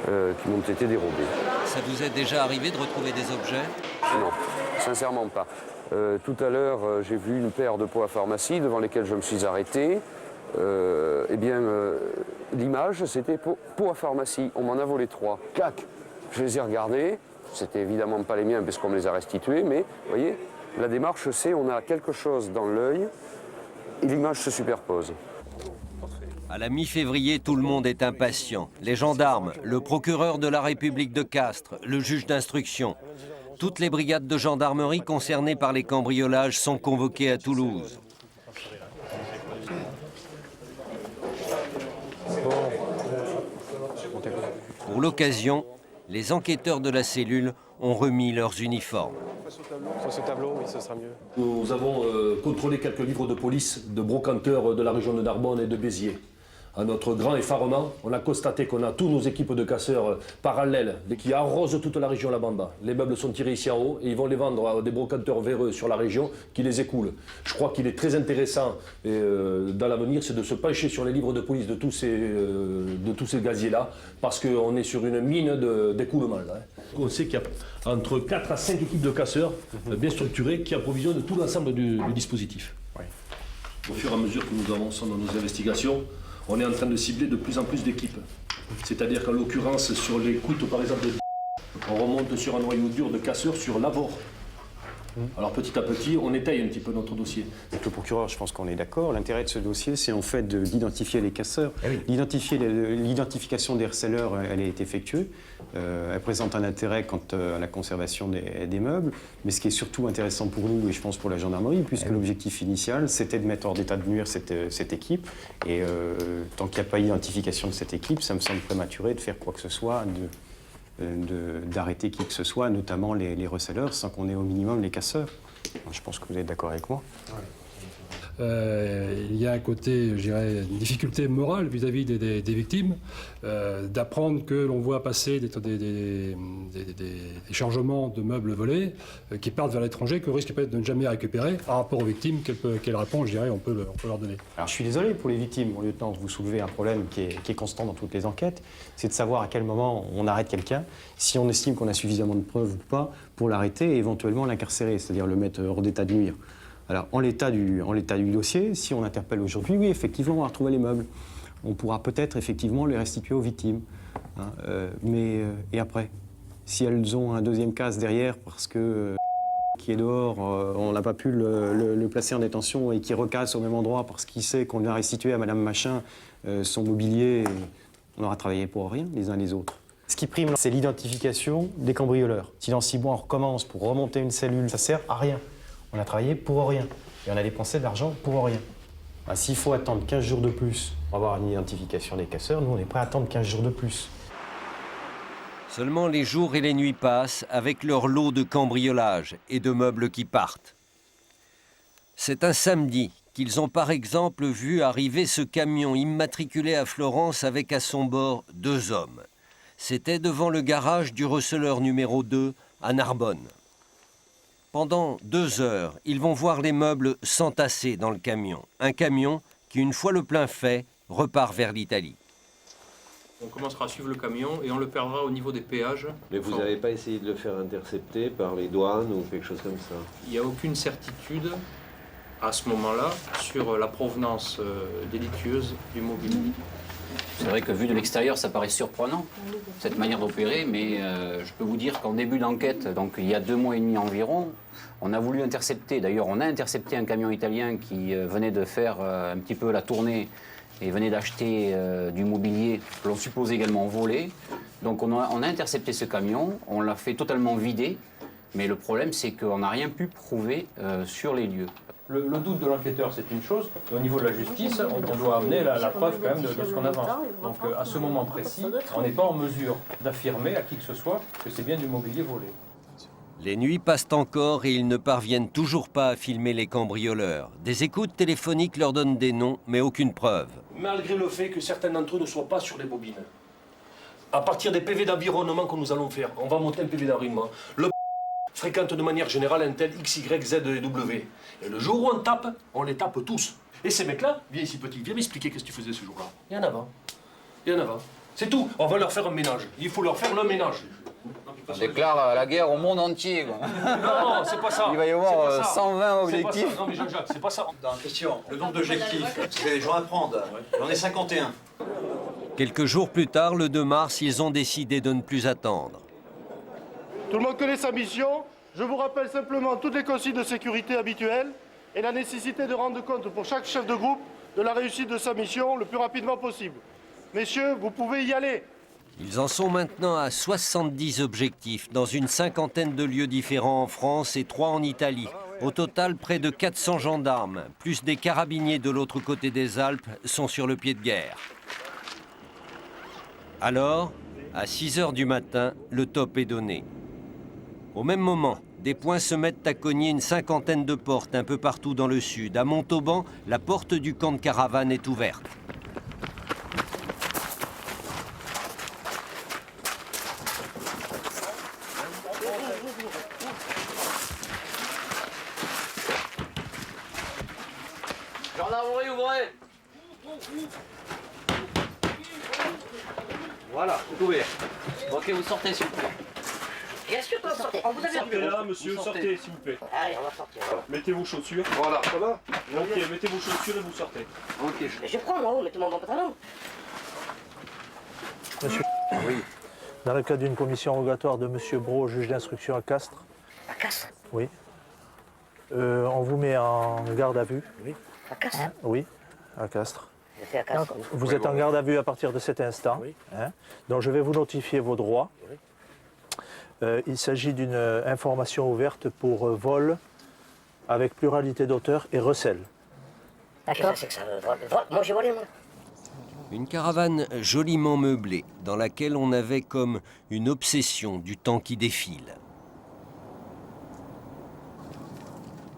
qui m'ont été dérobés. Ça vous est déjà arrivé de retrouver des objets? Non, sincèrement pas. Tout à l'heure, j'ai vu une paire de pots à pharmacie devant lesquels je me suis arrêté. L'image, c'était pots à pharmacie. On m'en a volé 3. Clac! Je les ai regardés. C'était évidemment pas les miens parce qu'on me les a restitués, mais vous voyez, la démarche, c'est on a quelque chose dans l'œil et l'image se superpose. À la mi-février, tout le monde est impatient. Les gendarmes, le procureur de la République de Castres, le juge d'instruction. Toutes les brigades de gendarmerie concernées par les cambriolages sont convoquées à Toulouse. Pour l'occasion, les enquêteurs de la cellule ont remis leurs uniformes. Sur ce tableau, oui, ce sera mieux. Nous avons contrôlé quelques livres de police de brocanteurs de la région de Narbonne et de Béziers. À notre grand effarement, on a constaté qu'on a tous nos équipes de casseurs parallèles qui arrosent toute la région là-bas en bas. Les meubles sont tirés ici en haut et ils vont les vendre à des brocanteurs véreux sur la région qui les écoulent. Je crois qu'il est très intéressant dans l'avenir, c'est de se pencher sur les livres de police de tous ces gaziers-là parce qu'on est sur une mine d'écoulement. On sait qu'il y a entre 4 à 5 équipes de casseurs bien structurées qui approvisionnent tout l'ensemble du dispositif. Oui. Au fur et à mesure que nous avançons dans nos investigations, on est en train de cibler de plus en plus d'équipes. C'est-à-dire qu'en l'occurrence, sur les coups, par exemple, on remonte sur un noyau dur de casseurs sur l'Avor. Alors petit à petit, on étaye un petit peu notre dossier. Avec le procureur, je pense qu'on est d'accord. L'intérêt de ce dossier, c'est en fait d'identifier les casseurs. L'identification des receleurs, elle est effectuée. Elle présente un intérêt quant à la conservation des meubles. Mais ce qui est surtout intéressant pour nous, et je pense pour la gendarmerie, puisque l'objectif initial, c'était de mettre hors d'état de nuire cette équipe. Et tant qu'il n'y a pas d'identification de cette équipe, ça me semble prématuré de faire quoi que ce soit, d'arrêter qui que ce soit, notamment les receleurs, sans qu'on ait au minimum les casseurs. Je pense que vous êtes d'accord avec moi. Il y a un côté, je dirais, une difficulté morale vis-à-vis des victimes, d'apprendre que l'on voit passer des chargements de meubles volés qui partent vers l'étranger, qu'on risque peut-être de ne jamais récupérer. Par rapport aux victimes, quelle réponse, je dirais, on peut leur donner? Alors je suis désolé pour les victimes, mon lieutenant, vous soulevez un problème qui est constant dans toutes les enquêtes, c'est de savoir à quel moment on arrête quelqu'un, si on estime qu'on a suffisamment de preuves ou pas pour l'arrêter et éventuellement l'incarcérer, c'est-à-dire le mettre hors d'état de nuire. Alors, en l'état du dossier, si on interpelle aujourd'hui, oui, effectivement, on va retrouver les meubles. On pourra peut-être, effectivement, les restituer aux victimes. Et après? Si elles ont un deuxième casse derrière parce que Qui est dehors, on n'a pas pu le placer en détention et qui recasse au même endroit parce qu'il sait qu'on a restitué à Madame Machin son mobilier. On aura travaillé pour rien, les uns les autres. Ce qui prime, c'est l'identification des cambrioleurs. Si dans 6 mois, on recommence pour remonter une cellule, ça sert à rien. On a travaillé pour rien. Et on a dépensé de l'argent pour rien. S'il faut attendre 15 jours de plus pour avoir une identification des casseurs, nous, on est prêt à attendre 15 jours de plus. Seulement les jours et les nuits passent avec leur lot de cambriolages et de meubles qui partent. C'est un samedi qu'ils ont par exemple vu arriver ce camion immatriculé à Florence avec à son bord 2 hommes. C'était devant le garage du receleur numéro 2 à Narbonne. Pendant 2 heures, ils vont voir les meubles s'entasser dans le camion. Un camion qui, une fois le plein fait, repart vers l'Italie. On commencera à suivre le camion et on le perdra au niveau des péages. Mais vous n'avez pas essayé de le faire intercepter par les douanes ou quelque chose comme ça? Il n'y a aucune certitude à ce moment-là sur la provenance délictueuse du mobilier. C'est vrai que vu de l'extérieur, ça paraît surprenant, cette manière d'opérer, mais je peux vous dire qu'en début d'enquête, donc il y a 2 mois et demi environ, on a voulu intercepter, d'ailleurs on a intercepté un camion italien qui venait de faire un petit peu la tournée et venait d'acheter du mobilier que l'on suppose également volé. Donc on a intercepté ce camion, on l'a fait totalement vider, mais le problème c'est qu'on n'a rien pu prouver sur les lieux. Le doute de l'enquêteur, c'est une chose. Et au niveau de la justice, on doit amener la preuve quand même de ce qu'on avance. Donc à ce moment précis, on n'est pas en mesure d'affirmer à qui que ce soit que c'est bien du mobilier volé. Les nuits passent encore et ils ne parviennent toujours pas à filmer les cambrioleurs. Des écoutes téléphoniques leur donnent des noms, mais aucune preuve. Malgré le fait que certains d'entre eux ne soient pas sur les bobines, à partir des PV d'environnement que nous allons faire, on va monter un PV d'environnement. Le fréquente de manière générale un tel X, Y, Z et W. Et le jour où on les tape tous. Et ces mecs-là, viens ici petit, viens m'expliquer qu'est-ce que tu faisais ce jour-là. Il y en a. Il y en a. C'est tout. On va leur faire un ménage. Il faut leur faire le ménage. On déclare la guerre au monde entier. Quoi. Non, c'est pas ça. Il va y avoir 120 objectifs. Non mais Jean-Jacques, c'est pas ça. Dans la question, le nombre d'objectifs, c'est les gens à prendre. J'en ai 51. Quelques jours plus tard, le 2 mars, ils ont décidé de ne plus attendre. Tout le monde connaît sa mission. Je vous rappelle simplement toutes les consignes de sécurité habituelles et la nécessité de rendre compte pour chaque chef de groupe de la réussite de sa mission le plus rapidement possible. Messieurs, vous pouvez y aller. Ils en sont maintenant à 70 objectifs dans une 50aine de lieux différents en France et 3 en Italie. Au total, près de 400 gendarmes, plus des carabiniers de l'autre côté des Alpes, sont sur le pied de guerre. Alors, à 6 h du matin, le top est donné. Au même moment, des poings se mettent à cogner une 50aine de portes un peu partout dans le sud. À Montauban, la porte du camp de caravane est ouverte. Gendarmerie, ouvrez. Voilà, tout ouvert. Ok, vous sortez s'il vous plaît. Bien sûr qu'on va sortir. On vous a Sortez là, monsieur, sortez s'il vous plaît. Allez, on va sortir. Mettez vos chaussures. Voilà, ça va? Ok, mettez vos chaussures et vous sortez. Ok. Je prends moi, mettez mon pantalon. Monsieur, oui. Dans le cadre d'une commission rogatoire de monsieur Brault, juge d'instruction à Castres. À Castres? Oui. On vous met en garde à vue. Oui. À Castres? Oui, à Castres. Je fais à Castres. Vous êtes en garde à vue à partir de cet instant. Oui. Donc je vais vous notifier vos droits. Oui. Il s'agit d'une information ouverte pour vol avec pluralité d'auteur et recel. D'accord. C'est que ça vole. Moi j'ai volé moi. Une caravane joliment meublée, dans laquelle on avait comme une obsession du temps qui défile.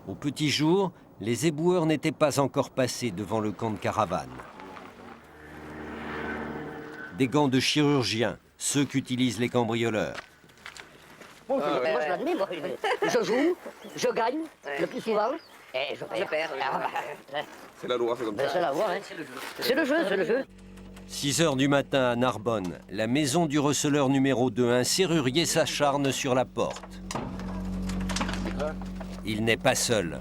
Au petit jour, les éboueurs n'étaient pas encore passés devant le camp de caravane. Des gants de chirurgien, ceux qu'utilisent les cambrioleurs. Moi je l'admets, moi. Je joue, je gagne le plus souvent et je perds. C'est la loi, c'est comme ça. C'est la loi, hein. C'est le jeu, c'est le jeu. 6 h du matin à Narbonne, la maison du receleur numéro 2, un serrurier s'acharne sur la porte. Il n'est pas seul.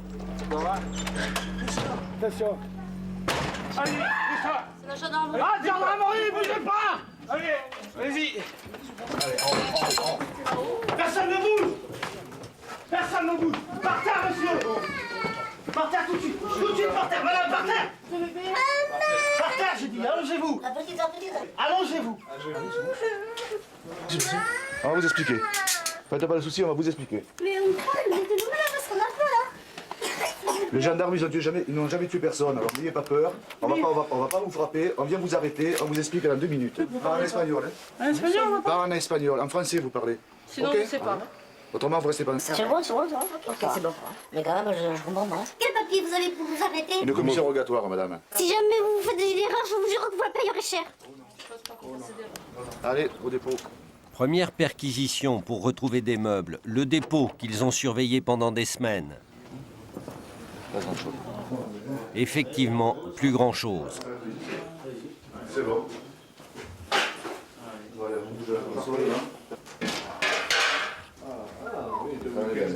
Attention. Allez, ça. C'est la gendarmerie. Ah, gendarmerie, bougez pas. Allez, allez-y. Personne ne bouge. Personne ne bouge. Par terre, monsieur. Par terre tout de suite. Tout de suite par terre. Madame, par terre. Par terre, j'ai dit. Allongez-vous. Allongez-vous. On va vous expliquer. Faites pas de soucis, on va vous expliquer. Mais on croit, vous êtes nous là parce qu'on a peur là. Les gendarmes, ils n'ont jamais tué personne, alors n'ayez pas peur. On va pas vous frapper, on vient vous arrêter, on vous explique dans 2 minutes. Pas en espagnol, hein. En espagnol, on va pas. Pas en espagnol, en français vous parlez. Sinon, okay? on ne sait pas. Autrement, vous restez pas. C'est bon, c'est bon, c'est bon. Ok, c'est bon. Mais quand même, je comprends pas. Quel papier vous avez pour vous arrêter? Une commission rogatoire, madame. Si jamais vous faites des erreurs, je vous jure que vous la payerez cher. Allez, au dépôt. Première perquisition pour retrouver des meubles. Le dépôt qu'ils ont surveillé pendant des semaines. Pas grand-chose. Effectivement, plus grand-chose. C'est bon.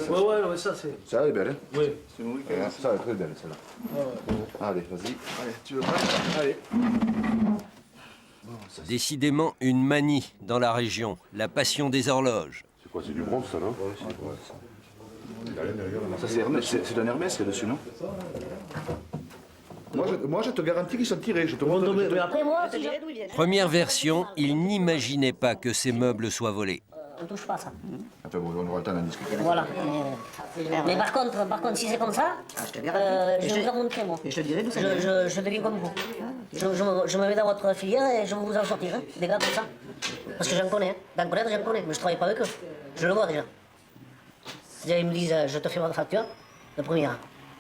Ouais, ouais, ça c'est. Ça, elle est belle, hein? Oui. Ça, elle est très belle, celle-là. Allez, vas-y. Allez, tu veux pas? Allez. Décidément une manie dans la région, la passion des horloges. C'est quoi, c'est du bronze, ça, non? Oui, c'est du bronze. Ça, c'est Hermès, c'est un Hermès qu'il y a dessus, non? Moi, je te garantis qu'ils sont tirés. Je te montre. Mais après, moi, si Première version, il n'imaginait pas que ces meubles soient volés. on touche pas à ça. Enfin, bon, on aura le temps d'en discuter. Voilà. Mais par contre, si c'est comme ça, je vais vous en montrer, moi. Et je te dirai d'où ça vient. Je deviens comme vous. Je me mets dans votre filière et je vais vous en sortir, hein, des gars comme ça. Parce que j'en connais, hein. D'en connaître, j'en connais, mais je travaille pas avec eux. Je le vois déjà. C'est-à-dire, ils me disent, je te fais votre facture, le premier,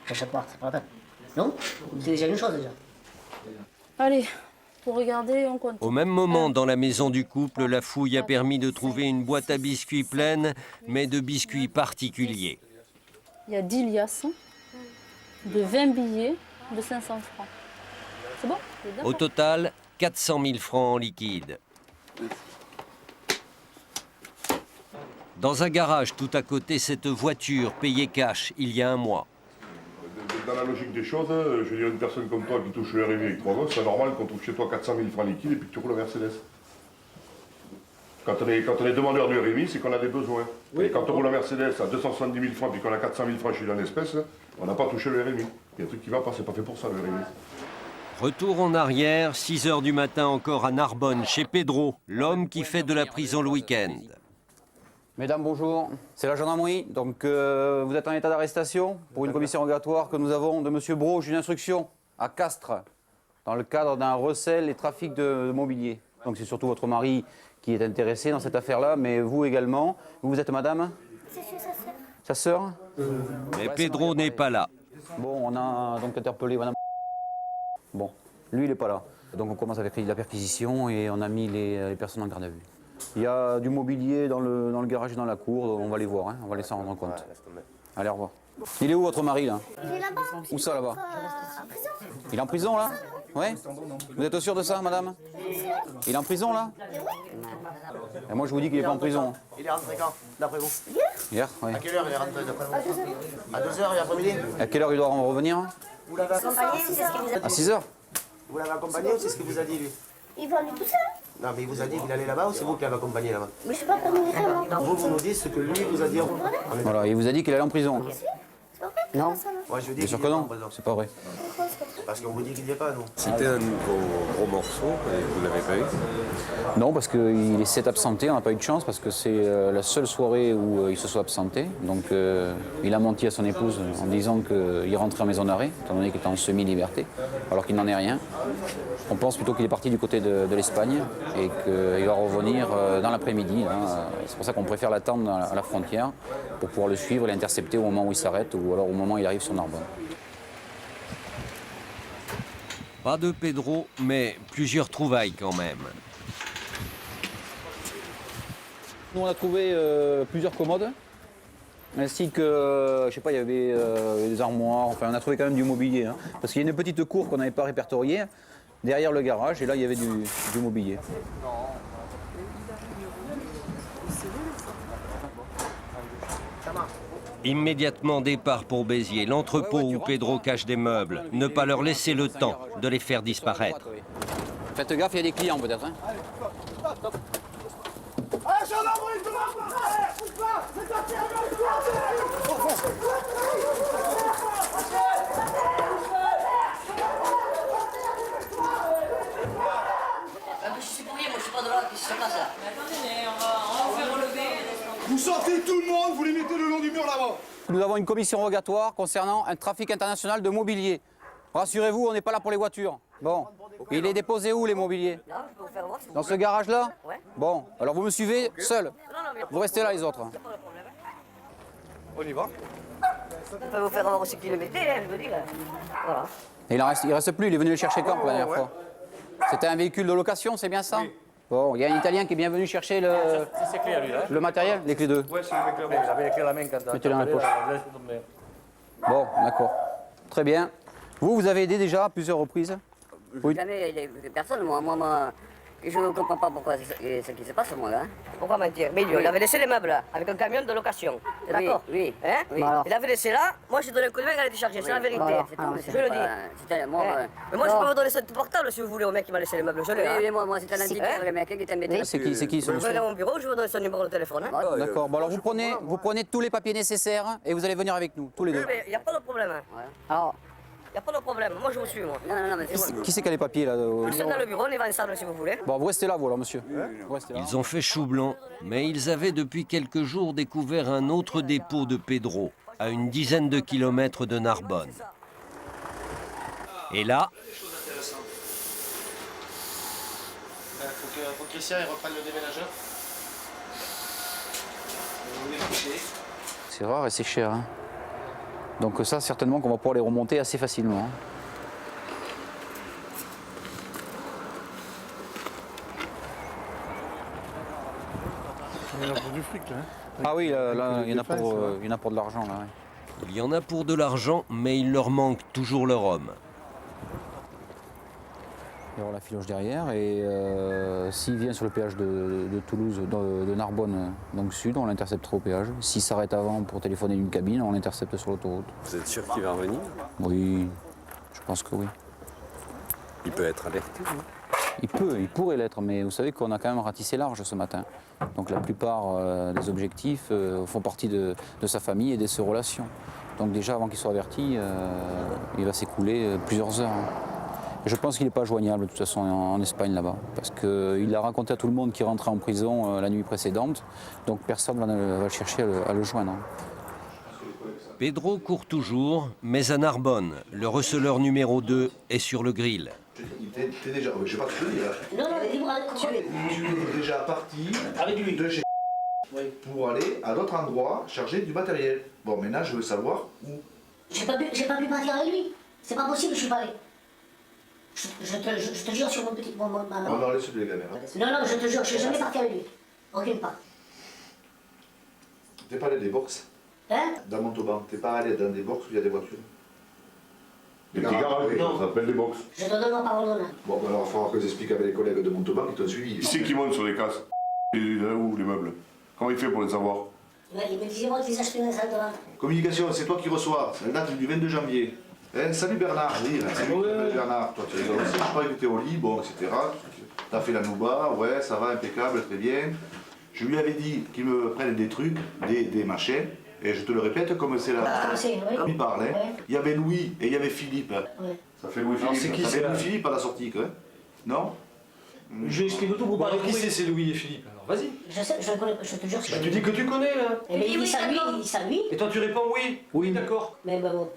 j'achète pas, c'est pas la peine. Non? C'est déjà une chose, déjà. Allez, pour regarder, on compte. Au même moment, dans la maison du couple, la fouille a permis de trouver une boîte à biscuits pleine, mais de biscuits particuliers. Il y a 10 liasses de 20 billets de 500 francs. C'est bon? Au total, 400 000 francs en liquide. Dans un garage tout à côté, cette voiture payée cash il y a un mois. Dans la logique des choses, je veux dire, une personne comme toi qui touche le RMI avec 3 gosses, c'est normal qu'on trouve chez toi 400 000 francs liquides et puis que tu roules la Mercedes. Quand on est demandeur du RMI, c'est qu'on a des besoins. Oui. Et quand on roule la Mercedes à 270 000 francs et qu'on a 400 000 francs chez lui en espèces, on n'a pas touché le RMI. Il y a un truc qui va pas, c'est pas fait pour ça le RMI. Retour en arrière, 6 h du matin encore à Narbonne, chez Pedro, l'homme qui fait de la prison le week-end. Mesdames, bonjour. C'est la gendarmerie. Donc, vous êtes en état d'arrestation pour une commission rogatoire que nous avons de M. Broge, une instruction à Castres, dans le cadre d'un recel et trafic de mobilier. Donc, c'est surtout votre mari qui est intéressé dans cette affaire-là, mais vous également. Vous êtes madame? C'est sa sœur. Sa sœur? Mais Pedro n'est pas là. Bon, on a donc interpellé madame. Bon, lui, il n'est pas là. Donc, on commence avec la perquisition et on a mis les personnes en garde à vue. Il y a du mobilier dans le garage et dans la cour, on va les voir, hein, on va les s'en rendre compte. Allez, au revoir. Il est où votre mari là? Il est là-bas. Où ça là-bas? En prison. Il est en prison là? Ouais? Vous êtes sûr de ça, madame? Il est en prison là? Et moi je vous dis qu'il n'est pas en prison. Il est rentré quand, d'après vous? Hier? Oui. À quelle heure il est rentré d'après vous? À 2 h l'après-midi? À quelle heure il doit en revenir? Vous l'avez accompagné, c'est ce qu'il vous a dit. À 6 h? Vous l'avez accompagné ou c'est ce qu'il vous a dit lui? Il va aller tout seul. Non, mais il vous a dit qu'il allait là-bas ou c'est vous qui l'avez accompagné là-bas? Mais je suis pas permis de faire, moi. Vous nous dites ce que lui vous a dit. Voilà, il vous a dit qu'il allait en prison. Non? Moi je vous dis Bien sûr que non, c'est pas vrai. Parce qu'on vous dit qu'il n'y est pas, non? C'était un gros morceau et vous ne l'avez pas eu? Non, parce qu'il s'est absenté, on n'a pas eu de chance, parce que c'est la seule soirée où il se soit absenté. Donc il a menti à son épouse en disant qu'il rentrait en maison d'arrêt, étant donné qu'il était en semi-liberté, alors qu'il n'en est rien. On pense plutôt qu'il est parti du côté de l'Espagne et qu'il va revenir dans l'après-midi. C'est pour ça qu'on préfère l'attendre à la frontière pour pouvoir le suivre et l'intercepter au moment où il s'arrête ou alors au moment où il arrive sur Narbonne. Pas de Pedro, mais plusieurs trouvailles quand même. Nous, on a trouvé plusieurs commodes, ainsi que, je sais pas, il y avait des armoires, enfin on a trouvé quand même du mobilier, hein, parce qu'il y a une petite cour qu'on n'avait pas répertoriée, derrière le garage, et là il y avait du mobilier. Immédiatement départ pour Béziers, l'entrepôt où Pedro cache des meubles. Ne pas leur laisser le temps de les faire disparaître. Faites gaffe, il y a des clients peut-être. Hein. Allez, gendarmerie, tout le monde, bouge pas, c'est parti, Je suis pour rien, moi je suis pas de là, qu'est-ce qui se passe là? Attendez, mais on va vous faire relever. Vous sortez tout le monde, vous les mettez le long du mur là-bas. Nous avons une commission rogatoire concernant un trafic international de mobilier. Rassurez-vous, on n'est pas là pour les voitures. Bon, il est déposé où les mobiliers? Dans ce garage-là? Bon, alors vous me suivez seul. Vous restez là les autres. On y va. On peut vous faire voir aussi qui le mettait, hein, je veux dire. Voilà. Et il reste plus, il est venu le chercher quand la dernière fois? C'était un véhicule de location, c'est bien ça? Oui. Bon, il y a un Italien qui est bien venu chercher le matériel, les clés d'eux. Oui, c'est les clés. J'avais les clés à la main quand mettez-les dans la poche. Bon, d'accord. Très bien. Vous avez aidé déjà à plusieurs reprises? Oui. Jamais aidé personne, moi, je ne comprends pas pourquoi ce qui se passe, moi, là. Pourquoi mentir? Mais il avait laissé les meubles, là, avec un camion de location. D'accord? Oui. Hein? Oui. Il avait laissé là, moi j'ai donné un coup de main, elle a déchargé, c'est la vérité. Je le dis. Mais moi, je peux vous donner ce portable si vous voulez au mec qui m'a laissé les meubles, je l'ai. Oui, moi, c'est un antique, le mec qui est embêté. C'est qui ce Vous monsieur? venez à mon bureau, je vous donne son numéro de téléphone. D'accord, bon alors vous prenez tous les papiers nécessaires et vous allez venir avec nous, tous les deux. Oui, mais il n'y a pas de problème. Alors, il n'y a pas de problème, moi je vous suis, moi. Non, mais c'est Qui c'est qui a les papiers là? Nous sommes dans le bureau, on y va ensemble si vous voulez. Bon, vous restez là, vous alors, monsieur. Vous restez là. Ils ont fait chou blanc, mais ils avaient depuis quelques jours découvert un autre dépôt de Pedro, à une dizaine de kilomètres de Narbonne. Et là, faut que Christian reprenne le déménageur. C'est rare et c'est cher. Hein. Donc ça, certainement qu'on va pouvoir les remonter assez facilement. Hein. Il y en a pour du fric, là. Ah oui, là, il y en a pour de l'argent. Là, ouais. il y en a pour de l'argent, mais il leur manque toujours leur homme. Il y aura la filoche derrière et s'il vient sur le péage de Toulouse, de Narbonne, donc sud, on l'interceptera au péage. S'il s'arrête avant pour téléphoner d'une cabine, on l'intercepte sur l'autoroute. Vous êtes sûr qu'il va revenir? Oui, je pense que oui. Il peut être alerté, non? Il pourrait l'être, mais vous savez qu'on a quand même ratissé large ce matin. Donc la plupart des objectifs font partie de sa famille et de ses relations. Donc déjà, avant qu'il soit averti, il va s'écouler plusieurs heures. Hein. Je pense qu'il n'est pas joignable de toute façon en Espagne là-bas, parce qu'il a raconté à tout le monde qu'il rentrait en prison la nuit précédente, donc personne ne va chercher à le joindre. Pedro court toujours, mais à Narbonne, le receleur numéro 2 est sur le grill. T'es déjà... Je sais pas ce que je veux dire. Non, dis-moi, tu es déjà parti de chez pour aller à d'autres endroits chercher du matériel. Bon, maintenant je veux savoir où. J'ai pas pu partir avec lui. C'est pas possible, je suis pas allé. Je te jure sur mon petit... Non, laisse-le les gamins. Non, je te jure, je suis jamais parti avec lui. Aucune part. T'es pas allé des box? Hein? Dans Montauban, t'es pas allé dans des box où il y a des voitures? Des petits garages, ça s'appelle des box. Je te donne ma parole d'honneur. Bon, alors il va falloir que j'explique avec les collègues de Montauban qui t'ont suivi. Qui c'est qui monte sur les casses? Où les meubles? Comment il fait pour les savoir? Il me disait moi qu'ils achetaient dans la salle de vente. Communication, c'est toi qui reçois. Elle date du 22 janvier. Salut Bernard, oui, salut Bernard. Toi, tu rigoles aussi, je croyais que tu étais au lit, bon, etc. Tu as fait la nouba, ouais, ça va, impeccable, très bien. Je lui avais dit qu'il me prenne des trucs, des machins, et je te le répète comme c'est là. Comme il parle, hein. Ouais. Il y avait Louis et il y avait Philippe. Ouais. Ça fait Louis-Philippe. C'est qui? C'est Louis-Philippe à la sortie, quoi. Non? Je explique tout, vous parlez qui c'est Louis et Philippe? Alors vas-y. Je sais, je connais, je te jure. Tu dis que tu connais là. Mais il dit ça lui, Et toi tu réponds oui. Oui, d'accord. Mais bon.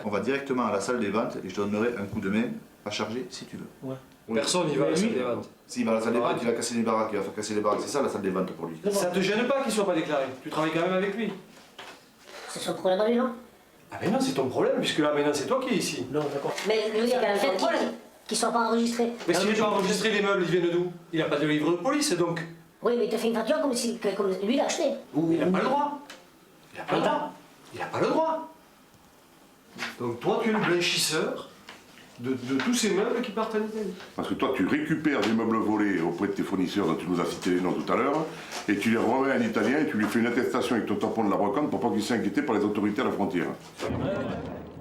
On va directement à la salle des ventes et je te donnerai un coup de main à charger si tu veux. Ouais. Personne n'y va à la salle des ventes. Si, il va à la salle des ventes, il va casser les baraques, il va faire casser les baraques. C'est ça la salle des ventes pour lui. Ça te gêne pas qu'il soit pas déclaré? Tu travailles quand même avec lui. C'est son problème à lui, non? Ah mais non, c'est ton problème, puisque là maintenant c'est toi qui es ici. Non, d'accord. Mais lui, il y a un fait qu'il ne soit pas enregistré. Mais s'il n'est pas enregistré, les meubles, ils viennent d'où? Il n'a pas de livre de police, donc. Oui, mais il te fait une facture comme lui l'a acheté. Il n'a pas le droit. Il n'a pas le droit. Il n'a pas le droit. Donc toi, tu es le blanchisseur de tous ces meubles qui partent en Italie. Parce que toi, tu récupères des meubles volés auprès de tes fournisseurs, dont tu nous as cité les noms tout à l'heure, et tu les remets à un Italien et tu lui fais une attestation avec ton tampon de la brocante pour pas qu'il s'inquiète par les autorités à la frontière.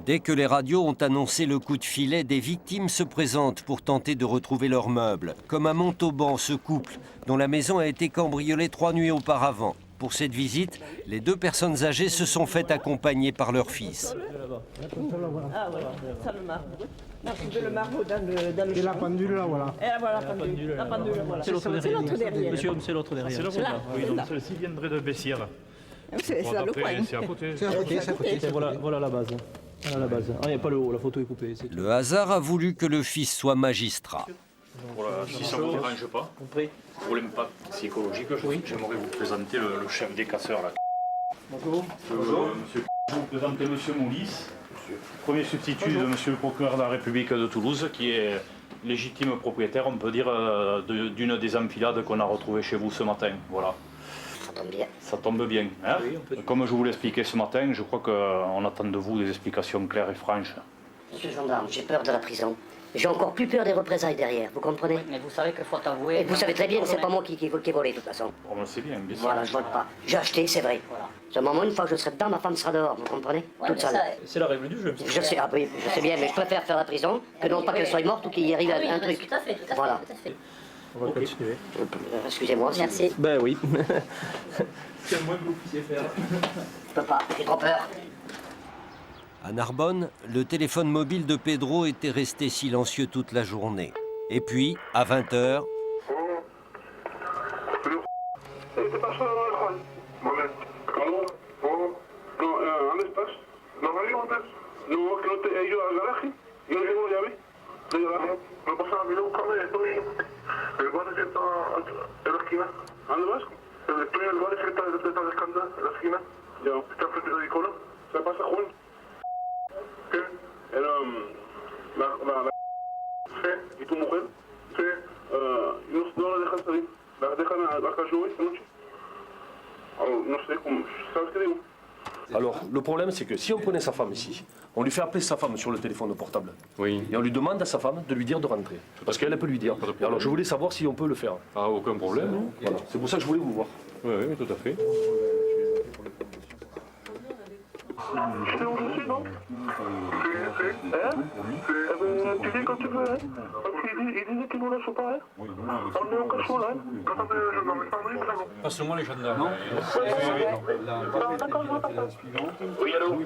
Dès que les radios ont annoncé le coup de filet, des victimes se présentent pour tenter de retrouver leurs meubles, comme à Montauban, ce couple dont la maison a été cambriolée 3 nuits auparavant. Pour cette visite, les deux personnes âgées se sont faites accompagner par leur fils. Ah voilà, ça le marbre. Non, c'est le marbre dans le Et la pendule là, voilà. Et là, voilà, la pendule, voilà. C'est l'autre derrière. Monsieur, c'est l'autre derrière. C'est l'autre là. Oui, donc celle-ci viendrait de Bessières. C'est dans le coin. C'est à côté. C'est à côté. Voilà la base. Voilà la base. Ah, il n'y a pas le haut, la photo est coupée. Le hasard a voulu que le fils soit magistrat. Voilà, si ça ne vous dérange pas, pour l'impact psychologique, j'aimerais vous présenter le chef des casseurs là. Bonjour. Monsieur, je vais vous présenter Monsieur Moulis, premier substitut de Monsieur le procureur de la République de Toulouse, qui est légitime propriétaire, on peut dire, d'une des enfilades qu'on a retrouvées chez vous ce matin. Voilà. Ça tombe bien. Ça tombe bien. Hein? Comme je vous l'expliquais ce matin, je crois qu'on attend de vous des explications claires et franches. Monsieur le gendarme, j'ai peur de la prison. J'ai encore plus peur des représailles derrière, vous comprenez? Oui, mais vous savez qu'il faut avouer... Et vous savez très bien que c'est pas moi qui ai volé de toute façon. On le sait bien, bien sûr. Voilà, je vole pas. J'ai acheté, c'est vrai. Voilà. Ce moment, une fois que je serai dedans, ma femme sera dehors, vous comprenez? Toute seule. C'est la règle du jeu. Je sais, ah oui, je sais bien, mais je préfère faire la prison que non pas qu'elle soit morte ou qu'il y arrive un truc. Tout à fait, Voilà. On va continuer. Excusez-moi. Merci. Ben oui. C'est moins que vous puissiez faire. Je peux pas, j'ai trop peur. À Narbonne, le téléphone mobile de Pedro était resté silencieux toute la journée. Et puis, à 20h... ¿Y tu mujer? Sí, no la dejan salir, la dejan a la calle hoy esta noche. No sé, ¿sabes qué digo? Alors, le problème, c'est que si on prenait sa femme ici, on lui fait appeler sa femme sur le téléphone portable. Oui. Et on lui demande à sa femme de lui dire de rentrer. Parce qu'elle peut lui dire. Et alors, je voulais savoir si on peut le faire. Ah, aucun problème. Voilà. C'est pour ça que je voulais vous voir. Oui, oui, tout à fait. C'est aussi, non? Hein? Tu dis quand tu veux, hein? Parce qu'il disait qu'il nous laisse pas, hein? On est en cachot, là, hein? Attendez, je n'en mets pas un ça, non? Passe-moi les gendarmes. Non? Oui, allô? Oui,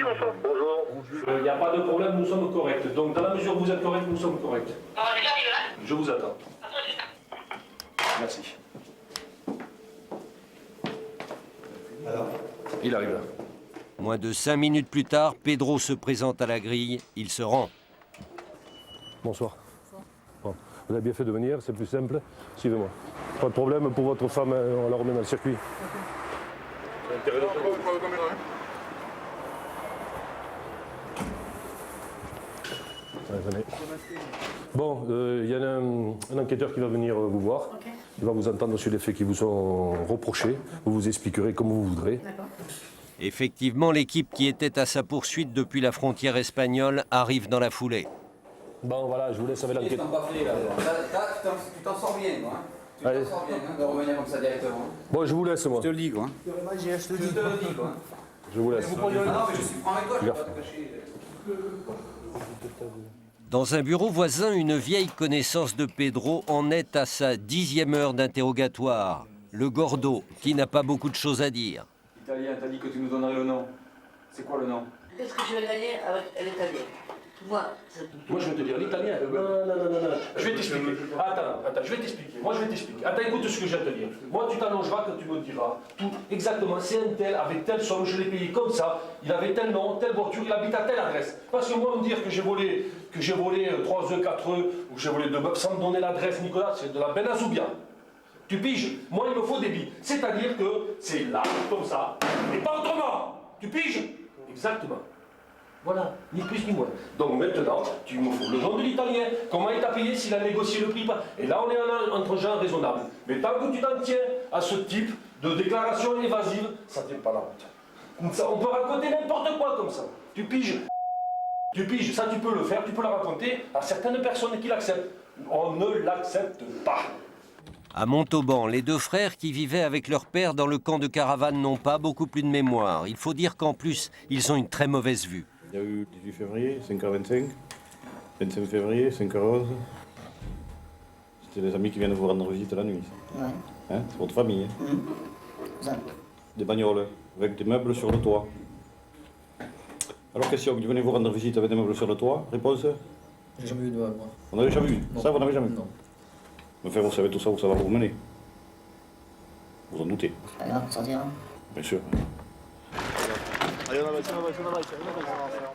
bonsoir. Bonjour. Il n'y a pas de problème, nous sommes corrects. Donc, dans la mesure où vous êtes correct, nous sommes corrects. Je vous attends. Merci. Alors? Il arrive là. Moins de 5 minutes plus tard, Pedro se présente à la grille. Il se rend. Bonsoir. Bon, vous avez bien fait de venir, c'est plus simple. Suivez-moi. Pas de problème pour votre femme, on la remet dans le circuit. Allez, venez. Bon, il y a un enquêteur qui va venir vous voir. Il va vous entendre sur les faits qui vous sont reprochés. Vous vous expliquerez comme vous voudrez. Effectivement, l'équipe qui était à sa poursuite depuis la frontière espagnole arrive dans la foulée. Bon, voilà, je vous laisse avec l'enquête. Tu t'en sors bien, quoi. Tu t'en sors bien, de revenir comme ça directement. Bon, je vous laisse, moi. Je te le dis, quoi. Je vous laisse. Non, mais je suis prends avec toi, je ne vais pas te cacher. Dans un bureau voisin, une vieille connaissance de Pedro en est à sa 10e heure d'interrogatoire. Le Gordo, qui n'a pas beaucoup de choses à dire. Italien, t'as dit que tu nous donnerais le nom. C'est quoi le nom? Qu'est-ce que je vais gagner avec l'italien? Moi, je vais te dire l'italien. Non. Je vais t'expliquer. Attends, je vais t'expliquer. Moi, je vais t'expliquer. Attends, écoute ce que j'ai à te dire. Moi, tu t'allongeras quand tu me diras tout exactement. C'est un tel, avec telle somme, je l'ai payé comme ça. Il avait tel nom, telle voiture, il habite à telle adresse. Parce que moi, me dire que j'ai volé 3 œufs, 4 œufs, ou que j'ai volé 2 bœufs sans me donner l'adresse, Nicolas, c'est de la Benazoubia. Tu piges? Moi, il me faut des billes. C'est-à-dire que c'est là, comme ça, et pas autrement. Tu piges? Exactement. Voilà, ni plus ni moins. Donc maintenant, tu me faut le nom de l'italien, comment il t'a payé, s'il a négocié le prix, pas. Et là, on est entre gens raisonnables. Mais tant que tu t'en tiens à ce type de déclaration évasive, ça ne tient pas la route. Ça, on peut raconter n'importe quoi comme ça. Tu piges, ça tu peux le faire, tu peux le raconter à certaines personnes qui l'acceptent. On ne l'accepte pas. À Montauban, les deux frères qui vivaient avec leur père dans le camp de caravane n'ont pas beaucoup plus de mémoire. Il faut dire qu'en plus, ils ont une très mauvaise vue. Il y a eu 18 février, 5h25, 25 février, 5h11. C'était les amis qui viennent vous rendre visite la nuit. Ouais. Hein, c'est votre famille. Exact. des bagnoles avec des meubles sur le toit. Alors question, vous venez vous rendre visite avec des meubles sur le toit, réponse? J'ai jamais eu de mal, moi. On n'avait jamais vu? Non. Ça, vous n'avez jamais vu? Non. Mais enfin, vous savez tout ça, où ça va vous mener? Vous en doutez? C'est pas grave, ça dira. Bien sûr.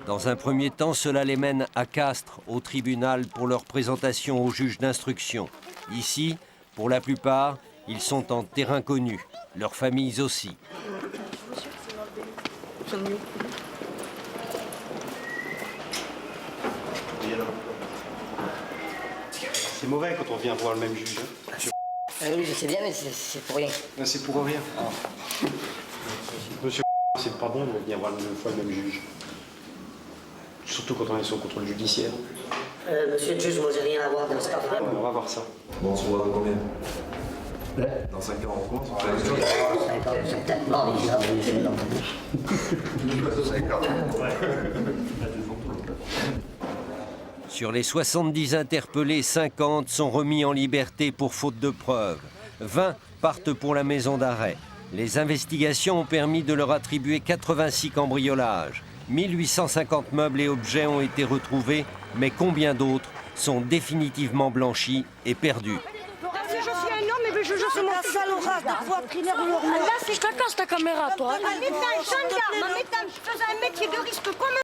Dans un premier temps, cela les mène à Castres, au tribunal, pour leur présentation au juge d'instruction. Ici, pour la plupart, ils sont en terrain connu, leurs familles aussi. C'est mauvais quand on vient voir le même juge. Oui, je sais bien, mais c'est pour rien. C'est pour rien. Monsieur, c'est pas bon de venir voir une fois le même juge. Surtout quand on est sur le contrôle judiciaire. Monsieur le juge, moi j'ai rien à voir dans cette affaire. On va voir ça. Bon, on se voit dans combien? Dans 5 ans, on commence. Sur les 70 interpellés, 50 sont remis en liberté pour faute de preuves. 20 partent pour la maison d'arrêt. Les investigations ont permis de leur attribuer 86 cambriolages. 1850 meubles et objets ont été retrouvés, mais combien d'autres sont définitivement blanchis et perdus? Je suis un homme et je suis mon salopard de poitrinaire de leur. Là, c'est ta casse ta caméra, toi. Ma méthane, je faisais un métier de risque comme